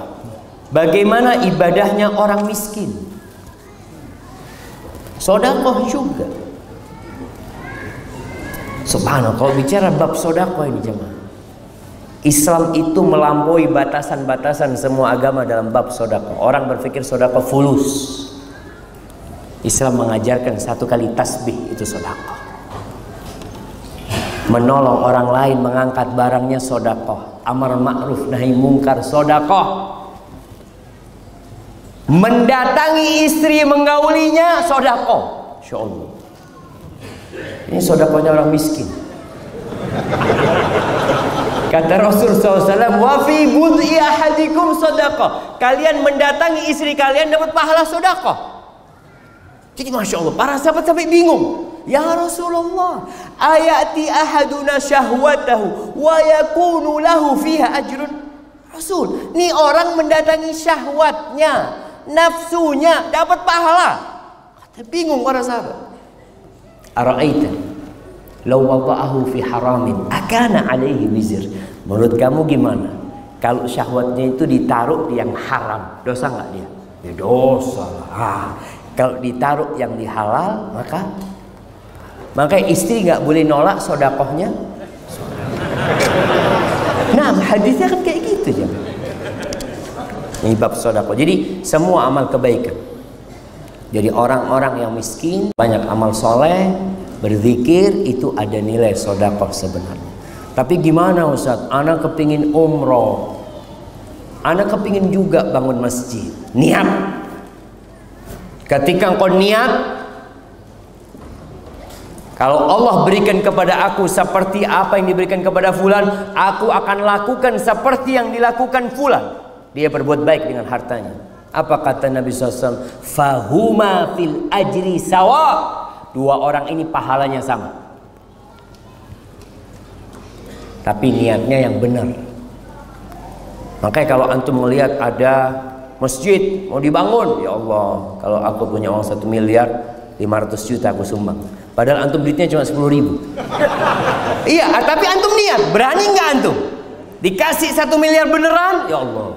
Bagaimana ibadahnya orang miskin? Sodakoh juga. Subhanallah, kalau bicara bab sodakoh ini jemaah, Islam itu melampaui batasan-batasan semua agama dalam bab sodakoh. Orang berpikir sodakoh fulus. Islam mengajarkan satu kali tasbih itu sodakoh. Menolong orang lain mengangkat barangnya sodakoh. Amar ma'ruf nahi mungkar sodakoh. Mendatangi istri menggaulinya sodakoh. Insya Allah. Ini sodakohnya orang miskin. Kata Rasulullah SAW, wa fi bud'i ahadikum sodakoh. Kalian mendatangi istri kalian dapat pahala sodakoh. Jadi Masya Allah, para sahabat sampai bingung. Ya Rasulullah, ayati ahaduna syahwatahu wa yakunu lahu fiha ajrun. Rasul, ini orang mendatangi syahwatnya, nafsunya, dapat pahala. Kata bingung para sahabat. Ara'aita law wada'ahu fi haramin akana alaihi wizr. Menurut kamu gimana kalau syahwatnya itu ditaruh di yang haram, dosa nggak dia? Ya dosa lah. Kalau ditaruh yang dihalal, maka istri nggak boleh nolak sodakohnya. Nah, hadisnya kan kayak gitu ya. Ini bab sodakoh. Jadi semua amal kebaikan. Jadi orang-orang yang miskin banyak amal soleh, berzikir, itu ada nilai sodakoh sebenarnya. Tapi gimana Ustaz? Anak kepingin umroh, Ana kepingin juga bangun masjid. Niat. Ketika engkau niat, kalau Allah berikan kepada aku seperti apa yang diberikan kepada fulan, aku akan lakukan seperti yang dilakukan fulan. Dia berbuat baik dengan hartanya. Apa kata Nabi SAW? Fahuma fil ajri sawa. Dua orang ini pahalanya sama. Tapi niatnya yang benar. Makanya kalau antum melihat ada masjid mau dibangun, ya Allah, kalau aku punya uang 1 miliar, 500 juta aku sumbang. Padahal antum duitnya cuma 10.000. Iya, tapi antum niat, berani nggak antum? Dikasih 1 miliar beneran? Ya Allah,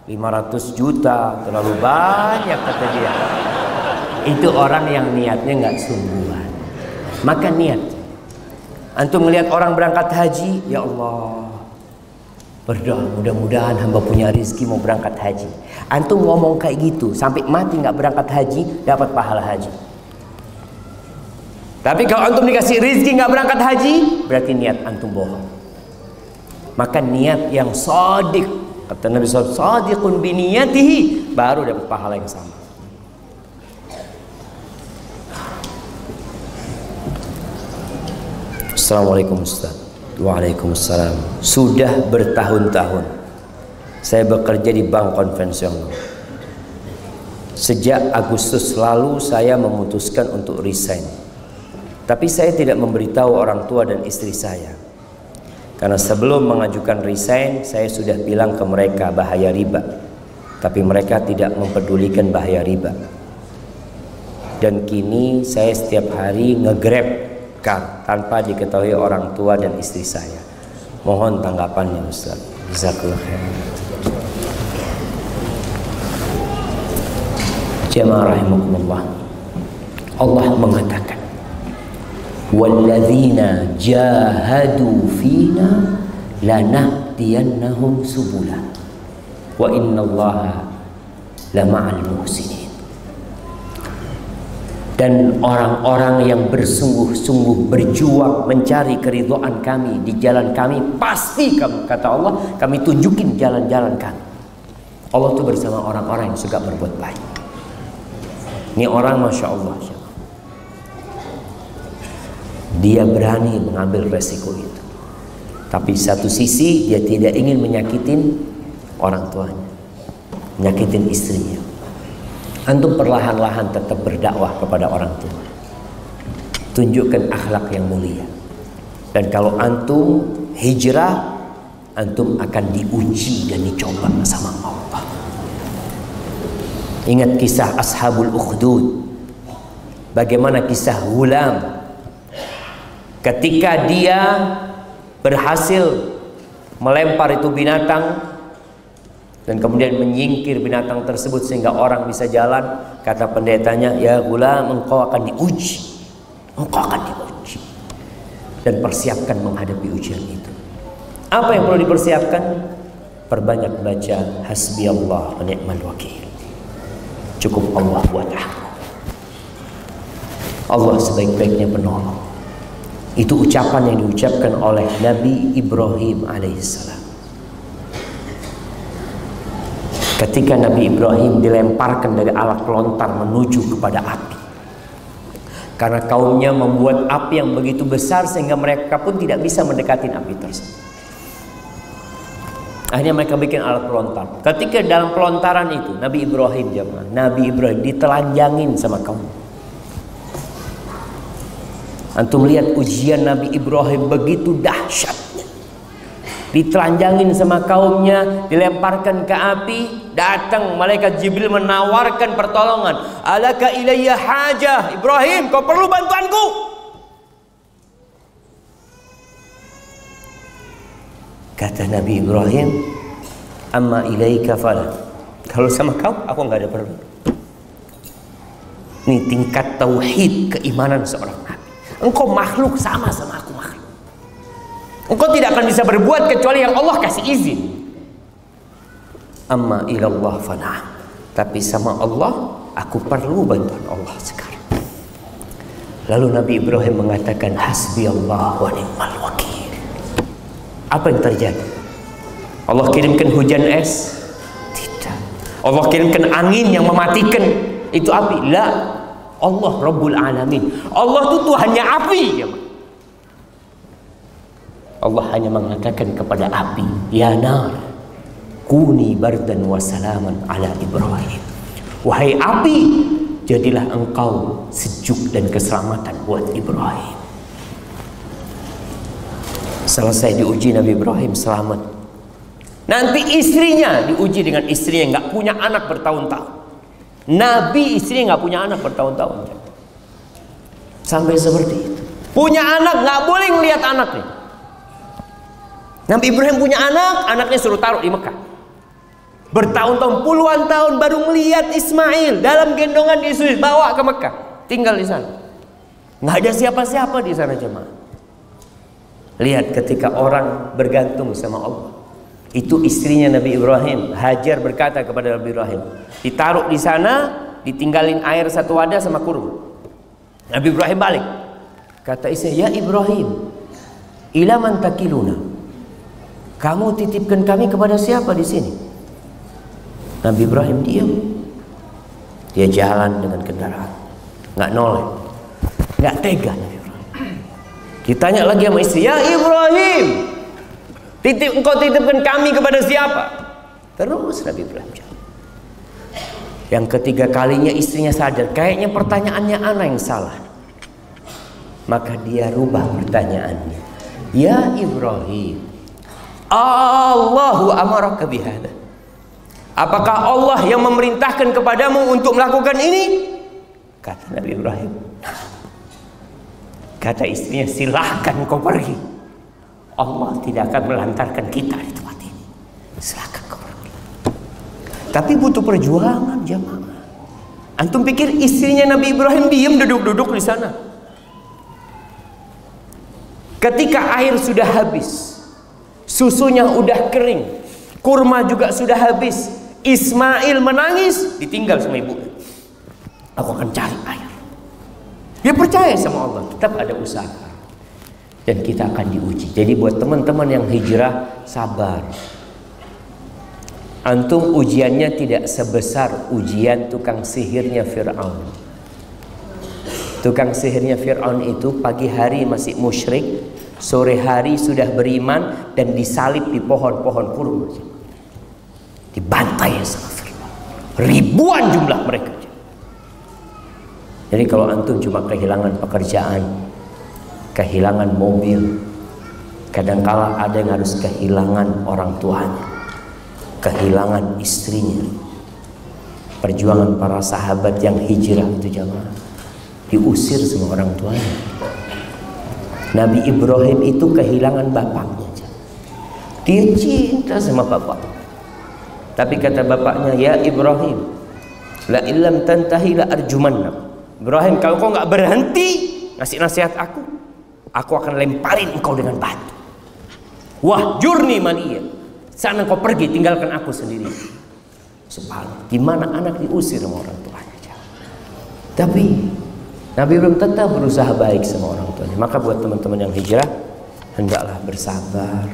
500 juta terlalu banyak kata dia. Itu orang yang niatnya nggak sungguhan. Maka niat. Antum melihat orang berangkat haji, ya Allah, berdoa mudah-mudahan hamba punya rezeki mau berangkat haji. Antum ngomong kayak gitu sampai mati nggak berangkat haji, dapat pahala haji. Tapi kalau antum dikasih rezeki nggak berangkat haji, berarti niat antum bohong. Maka niat yang shadiq, kata Nabi SAW, shadiqun biniyatihi, baru dapat pahala yang sama. Assalamualaikum Ustaz. Waalaikumsalam. Sudah bertahun-tahun saya bekerja di bank konvensional. Sejak Agustus lalu saya memutuskan untuk resign. Tapi saya tidak memberitahu orang tua dan istri saya. Karena sebelum mengajukan resign, saya sudah bilang ke mereka bahaya riba. Tapi mereka tidak mempedulikan bahaya riba. Dan kini saya setiap hari nge-grab car tanpa diketahui orang tua dan istri saya. Mohon tanggapannya Ustaz. Jazakallahu khair. Jamaah rahimakumullah. Allah mengatakan, walladzina jahadu fina lanahdiyannahum subula wa innallaha lama'al muhsinin. Dan orang-orang yang bersungguh-sungguh berjuang mencari keridhaan kami di jalan kami, pasti kata Allah, kami tunjukin jalan-jalan kami. Allah itu bersama orang-orang yang suka berbuat baik. Ini orang Masya Allah, dia berani mengambil resiko itu. Tapi satu sisi dia tidak ingin menyakitin orang tuanya, menyakitin istrinya. Antum perlahan-lahan tetap berdakwah kepada orang tua. Tunjukkan akhlak yang mulia. Dan kalau antum hijrah, antum akan diuji dan dicoba sama Allah. Ingat kisah Ashabul Ukhdud. Bagaimana kisah Ghulam ketika dia berhasil melempar itu binatang dan kemudian menyingkir binatang tersebut sehingga orang bisa jalan. Kata pendetanya, ya Ghulam, engkau akan diuji, engkau akan diuji, dan persiapkan menghadapi ujian itu. Apa yang perlu dipersiapkan? Perbanyak baca hasbiyallah wa ni'mal wakil. Cukup Allah buat aku, Allah sebaik-baiknya penolong. Itu ucapan yang diucapkan oleh Nabi Ibrahim alaihissalam. Ketika Nabi Ibrahim dilemparkan dari alat pelontar menuju kepada api, karena kaumnya membuat api yang begitu besar sehingga mereka pun tidak bisa mendekati api tersebut. Akhirnya mereka bikin alat pelontar. Ketika dalam pelontaran itu Nabi Ibrahim, jemaah, Nabi Ibrahim ditelanjangin sama kaum. Antum lihat ujian Nabi Ibrahim begitu dahsyatnya. Ditelanjangin sama kaumnya, dilemparkan ke api. Datang malaikat Jibril menawarkan pertolongan. Alaka ilayya hajah, Ibrahim, kau perlu bantuanku? Kata Nabi Ibrahim, amma ilaika fala. Kalau sama kau, aku nggak ada perlu. Ini tingkat tauhid keimanan seorang nabi. Engkau makhluk sama aku makhluk. Engkau tidak akan bisa berbuat kecuali yang Allah kasih izin. Amma ilallah fana. Tapi sama Allah, aku perlu bantuan Allah sekarang. Lalu Nabi Ibrahim mengatakan, hasbi Allah wa ni'mal wakil. Apa yang terjadi? Allah kirimkan hujan es, Allah kirimkan angin yang mematikan itu api. La, Allah Rabbul Alamin. Allah itu Tuhannya api. Allah hanya mengatakan kepada api, ya nar, kuni bardan wa salaman ala Ibrahim. Wahai api, jadilah engkau sejuk dan keselamatan buat Ibrahim. Selesai diuji Nabi Ibrahim selamat. Nanti istrinya diuji dengan istri yang nggak punya anak bertahun-tahun. Nabi istrinya nggak punya anak bertahun-tahun. Sampai seperti itu. Punya anak nggak boleh melihat anaknya. Nabi Ibrahim punya anak, anaknya suruh taruh di Mekah. Bertahun-tahun, puluhan tahun baru melihat Ismail dalam gendongan Yesus, bawa ke Mekah, tinggal di sana. Nggak ada siapa-siapa di sana jemaah. Lihat ketika orang bergantung sama Allah. Itu istrinya Nabi Ibrahim, Hajar berkata kepada Nabi Ibrahim, ditaruh di sana, ditinggalin air satu wadah sama kurma. Nabi Ibrahim balik, kata istrinya, ya Ibrahim, ila man takiluna, kamu titipkan kami kepada siapa di sini? Nabi Ibrahim diam. Dia jalan dengan kendaraan, nggak noleh, nggak tega Nabi Ibrahim. Ditanya lagi sama istri, ya Ibrahim, engkau titipkan kami kepada siapa? Terus Nabi Ibrahim jawab. Yang ketiga kalinya istrinya sadar, kayaknya pertanyaannya ana yang salah. Maka dia rubah pertanyaannya. Ya Ibrahim, Allahu amaraka bihada. Apakah Allah yang memerintahkan kepadamu untuk melakukan ini? Kata Nabi Ibrahim. Kata istrinya, silahkan kau pergi. Allah tidak akan melantarkan kita di tempat ini. Silahkan kau pergi. Tapi butuh perjuangan jamaah. Antum pikir istrinya Nabi Ibrahim diam duduk-duduk di sana? Ketika air sudah habis, susunya udah kering, kurma juga sudah habis, Ismail menangis, ditinggal sama ibu. Aku akan cari air. Dia percaya sama Allah, tetap ada usaha. Dan kita akan diuji. Jadi buat teman-teman yang hijrah, sabar. Antum ujiannya tidak sebesar ujian tukang sihirnya Fir'aun. Tukang sihirnya Fir'aun itu pagi hari masih musyrik, sore hari sudah beriman dan disalib di pohon-pohon kurma. Dibantai sama Fir'aun. Ribuan jumlah mereka. Jadi kalau antum cuma kehilangan pekerjaan, kehilangan mobil, kadangkala ada yang harus kehilangan orang tuanya, kehilangan istrinya. Perjuangan para sahabat yang hijrah itu jamaah, diusir sama orang tuanya. Nabi Ibrahim itu kehilangan bapaknya. Dia cinta sama bapak, tapi kata bapaknya, ya Ibrahim, la illam tantahi la arjumanna. Ibrahim, kalau kau nggak berhenti ngasih nasihat aku akan lemparin engkau dengan batu. Wah, jurni mania. Sana kau pergi, tinggalkan aku sendiri. Subhanallah, gimana anak diusir sama orang tuanya. Tapi Nabi Ibrahim tetap berusaha baik sama orang tuanya. Maka buat teman-teman yang hijrah, hendaklah bersabar.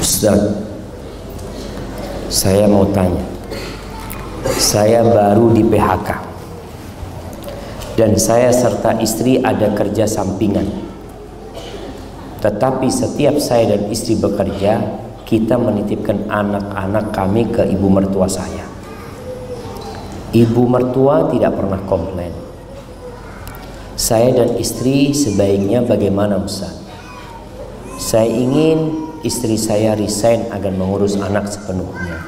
Ustaz, saya mau tanya. Saya baru di PHK dan saya serta istri ada kerja sampingan. Tetapi setiap saya dan istri bekerja, kita menitipkan anak-anak kami ke ibu mertua saya. Ibu mertua tidak pernah komplain. Saya dan istri sebaiknya bagaimana Ustaz? Saya ingin istri saya resign agar mengurus anak sepenuhnya.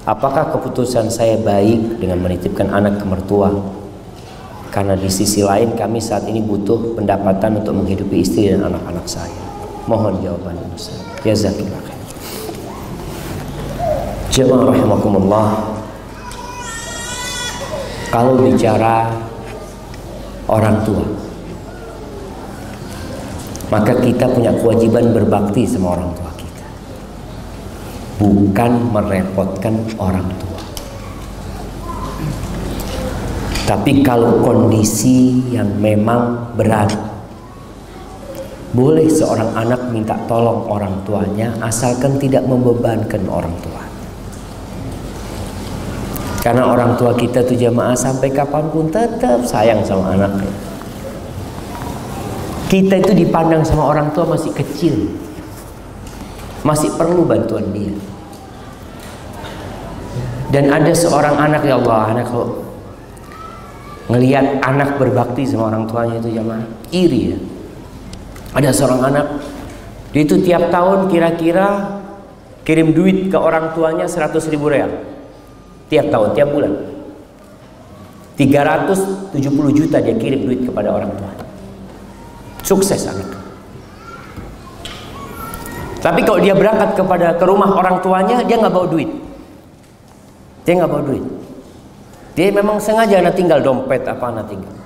Apakah keputusan saya baik dengan menitipkan anak ke mertua? Karena di sisi lain kami saat ini butuh pendapatan untuk menghidupi istri dan anak-anak saya. Mohon jawabannya Ustaz. Jazakallahu khair. Jemaah rahimakumullah. Kalau bicara orang tua, maka kita punya kewajiban berbakti sama orang tua kita, bukan merepotkan orang tua. Tapi kalau kondisi yang memang berat, Boleh seorang anak minta tolong orang tuanya asalkan tidak membebankan orang tua. Karena orang tua kita tuh jamaah sampai kapanpun tetap sayang sama anaknya. Kita itu dipandang sama orang tua masih kecil, masih perlu bantuan dia. Dan ada seorang anak, ya Allah, anak kalau ngelihat anak berbakti sama orang tuanya itu jamaah iri ya. Ada seorang anak, dia itu tiap tahun kira-kira kirim duit ke orang tuanya 100.000 real. Tiap tahun, tiap bulan 370 juta dia kirim duit kepada orang tua. Sukses anak. Tapi kalau dia berangkat ke rumah orang tuanya, dia nggak bawa duit. Dia nggak bawa duit. Dia memang sengaja anak tinggal dompet apa anak tinggal.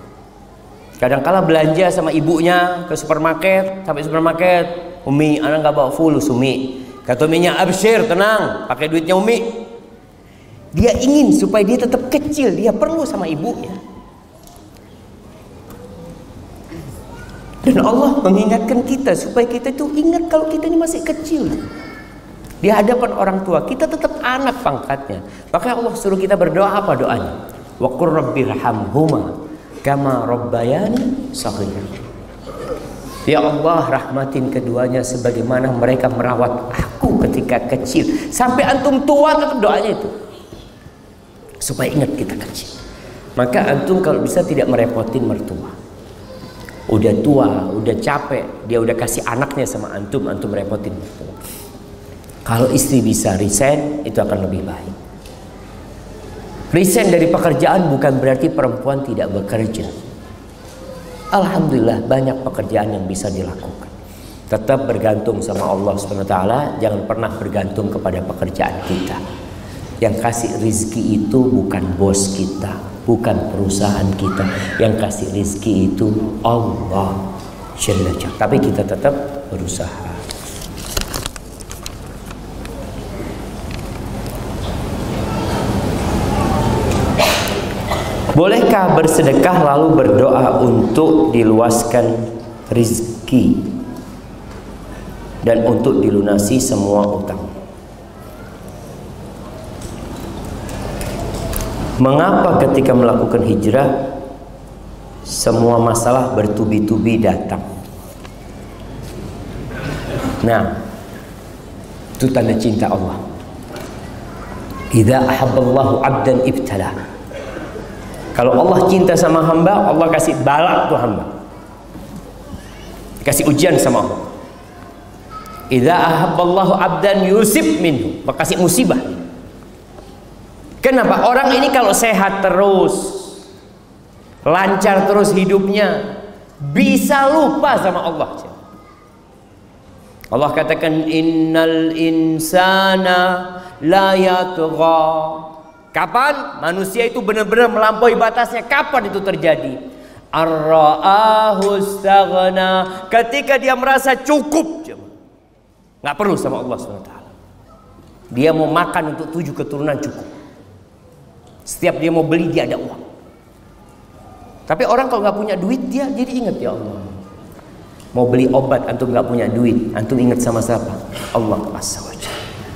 Kadang-kala belanja sama ibunya ke supermarket, sampai supermarket, Umi, anak nggak bawa fulus Umi. Kata Uminya, absyir, tenang, pakai duitnya Umi. Dia ingin supaya dia tetap kecil, dia perlu sama ibunya. Dan Allah mengingatkan kita supaya kita itu ingat kalau kita ini masih kecil. Di hadapan orang tua kita tetap anak pangkatnya. Makanya Allah suruh kita berdoa, apa doanya? Wa qur rabbirhamhuma kama rabbayani shaghira. Ya Allah, rahmatin keduanya sebagaimana mereka merawat aku ketika kecil. Sampai antum tua tetap doanya itu. Supaya ingat kita kecil. Maka antum kalau bisa tidak merepotin mertua. Udah tua, udah capek, dia udah kasih anaknya sama antum, antum merepotin mertua. Kalau istri bisa resign, itu akan lebih baik. Resign dari pekerjaan bukan berarti perempuan tidak bekerja. Alhamdulillah banyak pekerjaan yang bisa dilakukan. Tetap bergantung sama Allah SWT. Jangan pernah bergantung kepada pekerjaan kita. Yang kasih rizki itu bukan bos kita, bukan perusahaan kita. Yang kasih rizki itu Allah Jalla Jalla. Tapi kita tetap berusaha. Bolehkah bersedekah lalu berdoa untuk diluaskan rizki dan untuk dilunasi semua utang? Mengapa ketika melakukan hijrah semua masalah bertubi-tubi datang? Nah, itu tanda cinta Allah. Idza ahabballahu 'abdan ibtala. Kalau Allah cinta sama hamba, Allah kasih balak tuh hamba. Kasih ujian sama Allah. Idza ahabballahu 'abdan yusib minhu, kasih musibah. Kenapa? Orang ini kalau sehat terus, lancar terus hidupnya, bisa lupa sama Allah. Allah katakan innal insana la yatgha. Kapan manusia itu benar-benar melampaui batasnya? Kapan itu terjadi? Ar-ra'ahu istaghna, ketika dia merasa cukup, nggak perlu sama Allah SWT. Dia mau makan untuk 7 keturunan cukup. Setiap dia mau beli dia ada uang. Tapi orang kalau nggak punya duit dia jadi ingat, ya Allah. Mau beli obat antum nggak punya duit, antum ingat sama siapa? Allah Azza.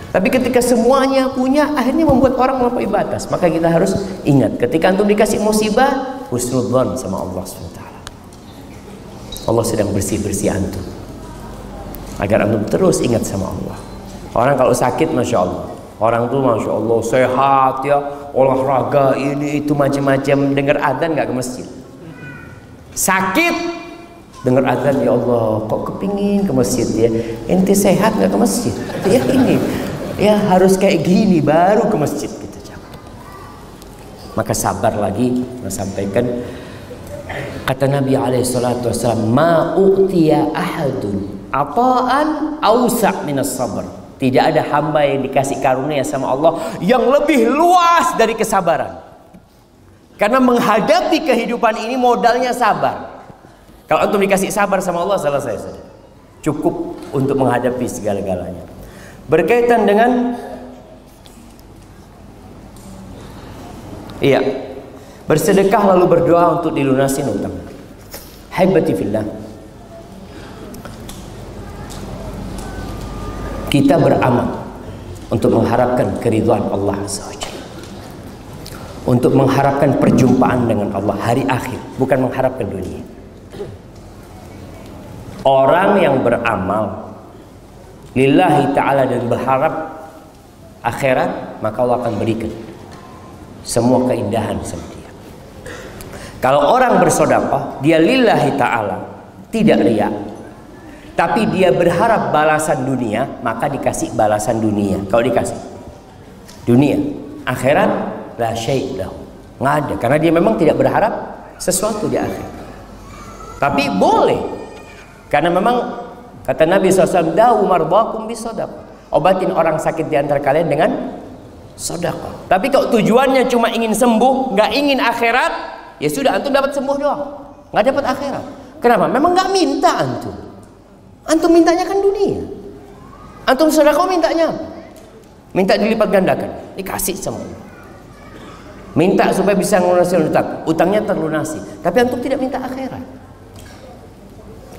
Tapi ketika semuanya punya, akhirnya membuat orang melampaui batas. Maka kita harus ingat, ketika antum dikasih musibah, husnudzon sama Allah SWT. Allah sedang bersih-bersih antum, agar antum terus ingat sama Allah. Orang kalau sakit, masya Allah, orang tuh masya Allah sehat ya, olahraga ini itu macam-macam, dengar adzan nggak ke masjid. Sakit, dengar adzan, ya Allah, kok kepingin ke masjid ya? Ente sehat nggak ke masjid? Ya ini. Ya harus kayak gini baru ke masjid gitu, jangan. Maka sabar lagi, sampaikan kata Nabi SAW, ma u'tiya ahadun ata'an awsa' minas sabr. Tidak ada hamba yang dikasih karunia sama Allah yang lebih luas dari kesabaran. Karena menghadapi kehidupan ini modalnya sabar. Kalau antum dikasih sabar sama Allah, selesai saja. Cukup untuk menghadapi segala-galanya. Berkaitan dengan bersedekah lalu berdoa untuk dilunasi utang. Haibati fillah. Kita beramal untuk mengharapkan keridhaan Allah Azza wa Jalla, untuk mengharapkan perjumpaan dengan Allah hari akhir, bukan mengharapkan dunia. Orang yang beramal lillahi ta'ala dan berharap akhirat, maka Allah akan berikan semua keindahan sama dia. Kalau orang bersedekah, dia lillahi ta'ala, tidak riya, tapi dia berharap balasan dunia, maka dikasih balasan dunia. Kalau dikasih dunia, akhirat la syai' lahu, nggak ada, karena dia memang tidak berharap sesuatu di akhirat. Tapi boleh, karena memang kata Nabi SAW, dawu mardakum bisadaqah, obatin orang sakit di antara kalian dengan sedekah. Tapi kalau tujuannya cuma ingin sembuh, nggak ingin akhirat, ya sudah, antum dapat sembuh doang, nggak dapat akhirat. Kenapa? Memang nggak minta antum. Antum mintanya kan dunia. Antum sedekah mintanya, minta dilipat gandakan, dikasih semua. Minta supaya bisa melunasi utang, utangnya terlunasi. Tapi antum tidak minta akhirat.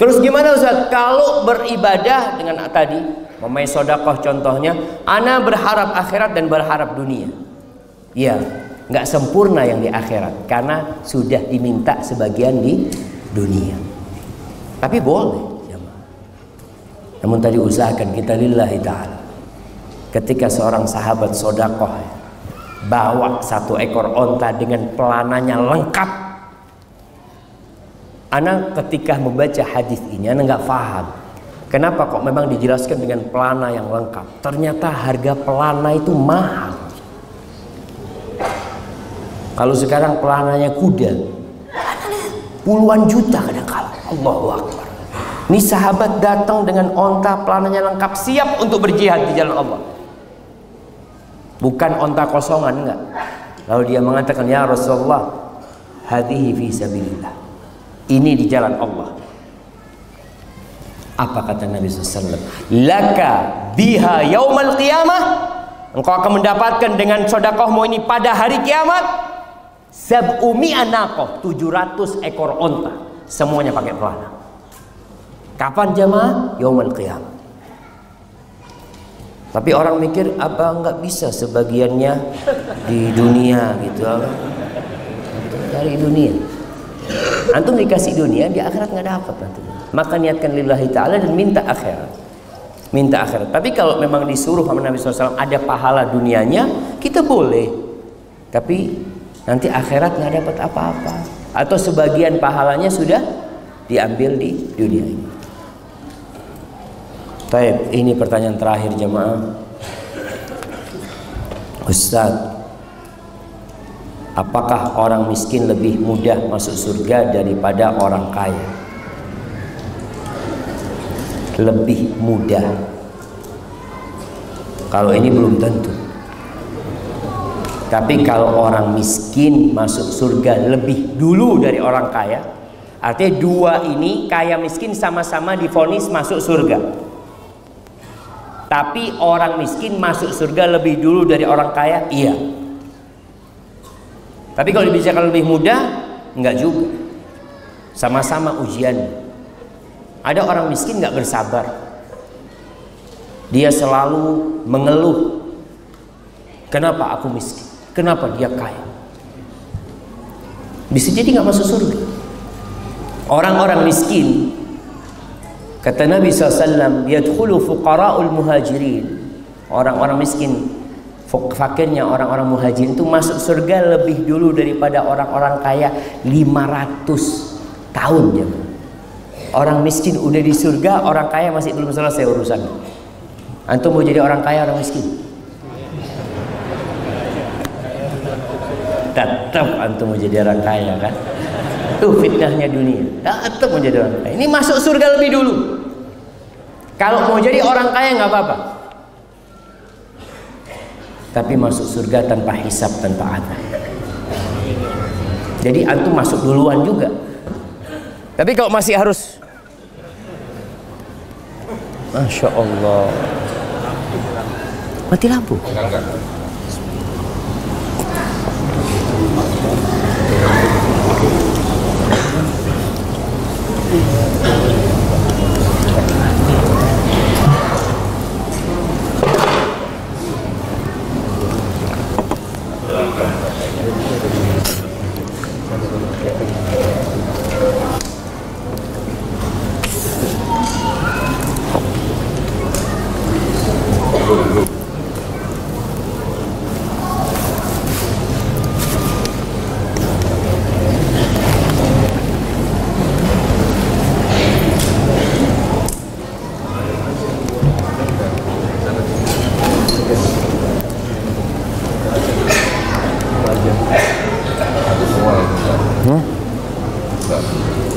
Terus gimana Ustaz? Kalau beribadah dengan tadi, memai sedekah contohnya, ana berharap akhirat dan berharap dunia. Ya, nggak sempurna yang di akhirat, karena sudah diminta sebagian di dunia. Tapi boleh. Namun tadi usahakan kita lillahi ta'ala. Ketika seorang sahabat sedekah bawa 1 ekor onta dengan pelananya lengkap, ana ketika membaca hadis ini ana nggak paham kenapa kok memang dijelaskan dengan pelana yang lengkap. Ternyata harga pelana itu mahal. Kalau sekarang pelananya kuda puluhan juta kadang-kala. Allahu Akbar. Ini sahabat datang dengan onta pelananya lengkap, siap untuk berjihad di jalan Allah. Bukan onta kosongan, enggak. Lalu dia mengatakan, ya Rasulullah, hadhihi fi sabilillah, ini di jalan Allah. Apa kata Nabi SAW? Laka biha yaumal qiyamah, engkau akan mendapatkan dengan sedekahmu ini pada hari kiamat sab'umi'a naqah, 700 ekor onta, semuanya pakai pelana. Kapan jamaah? Yaumul qiyamah. Tapi orang mikir, apa nggak bisa sebagiannya di dunia gitu, dari dunia. Antum dikasih dunia, di akhirat nggak dapat nanti. Maka niatkan lillahi ta'ala dan minta akhirat. Minta akhirat. Tapi kalau memang disuruh sama Nabi SAW ada pahala dunianya, kita boleh. Tapi nanti akhirat nggak dapat apa-apa, atau sebagian pahalanya sudah diambil di dunia ini. Baik, ini pertanyaan terakhir jemaah. Ustaz, apakah orang miskin lebih mudah masuk surga daripada orang kaya? Lebih mudah. Kalau ini belum tentu. Tapi kalau orang miskin masuk surga lebih dulu dari orang kaya, artinya dua ini, kaya miskin sama-sama divonis masuk surga. Tapi orang miskin masuk surga lebih dulu dari orang kaya, iya. Tapi kalau dibicarakan lebih mudah, enggak juga. Sama-sama ujian. Ada orang miskin enggak bersabar. Dia selalu mengeluh. Kenapa aku miskin? Kenapa dia kaya? Bisa jadi enggak masuk surga. Orang-orang miskin, kata Nabi SAW, yadkhulu fuqara'ul muhajirin, orang-orang miskin, fakirnya orang-orang muhajirin itu masuk surga lebih dulu daripada orang-orang kaya 500 tahun ya. Orang miskin udah di surga, orang kaya masih belum selesai urusan. Antum mau jadi orang kaya, orang miskin? Tetap antum mau jadi orang kaya kan? Tuh fitnahnya dunia. Tetap mau jadi orang kaya. Ini masuk surga lebih dulu. Kalau mau jadi orang kaya nggak apa-apa. Tapi masuk surga tanpa hisab, tanpa adab. Jadi antum masuk duluan juga. Tapi kalau masih harus, Masya Allah, mati lampu.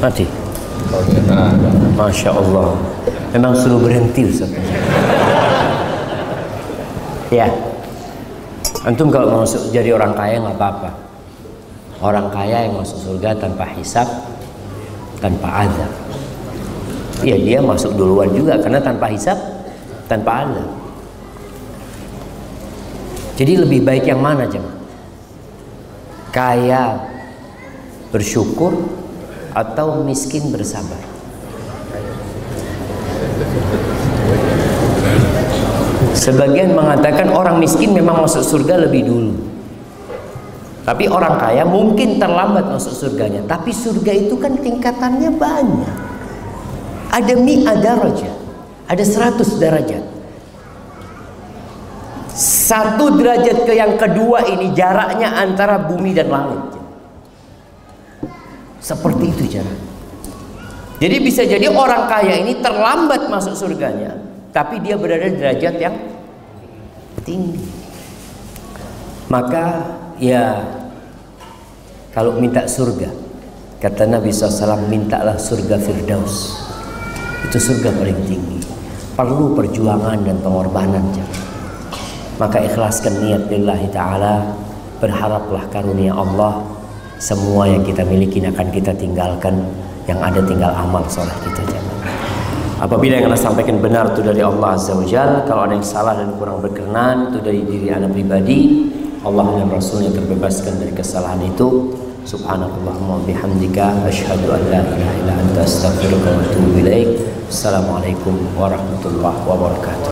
Mati. Masya Allah. Memang suruh berhenti Ustaz. Ya. Antum kalau mau jadi orang kaya nggak apa-apa. Orang kaya yang masuk surga tanpa hisab, tanpa azab. Iya, dia masuk duluan juga karena tanpa hisab, tanpa azab. Jadi lebih baik yang mana, jemaah? Kaya bersyukur atau miskin bersabar? Sebagian mengatakan orang miskin memang masuk surga lebih dulu. Tapi orang kaya mungkin terlambat masuk surganya. Tapi surga itu kan tingkatannya banyak. Ada mi'ah darajat, ada 100 derajat. Satu derajat ke yang kedua ini jaraknya antara bumi dan langit. Seperti itu jarak. Jadi bisa jadi orang kaya ini terlambat masuk surganya, tapi dia berada di derajat yang tinggi. Maka ya, kalau minta surga, kata Nabi SAW, mintalah surga Firdaus. Itu surga paling tinggi. Perlu perjuangan dan pengorbanan. Maka ikhlaskan niat lillahi ta'ala. Berharaplah karunia Allah. Semua yang kita miliki akan kita tinggalkan. Yang ada tinggal amal soleh kita. Apabila yang anda sampaikan benar itu dari Allah Azza wa Jalla, kalau ada yang salah dan kurang berkenan itu dari diri anda pribadi, Allah dan Rasulnya terbebaskan dari kesalahan itu. Subhanakallahumma bihamdika asyhadu an la ilaha illa anta astaghfiruka wa atubu ilaik. Assalamualaikum warahmatullahi wabarakatuh.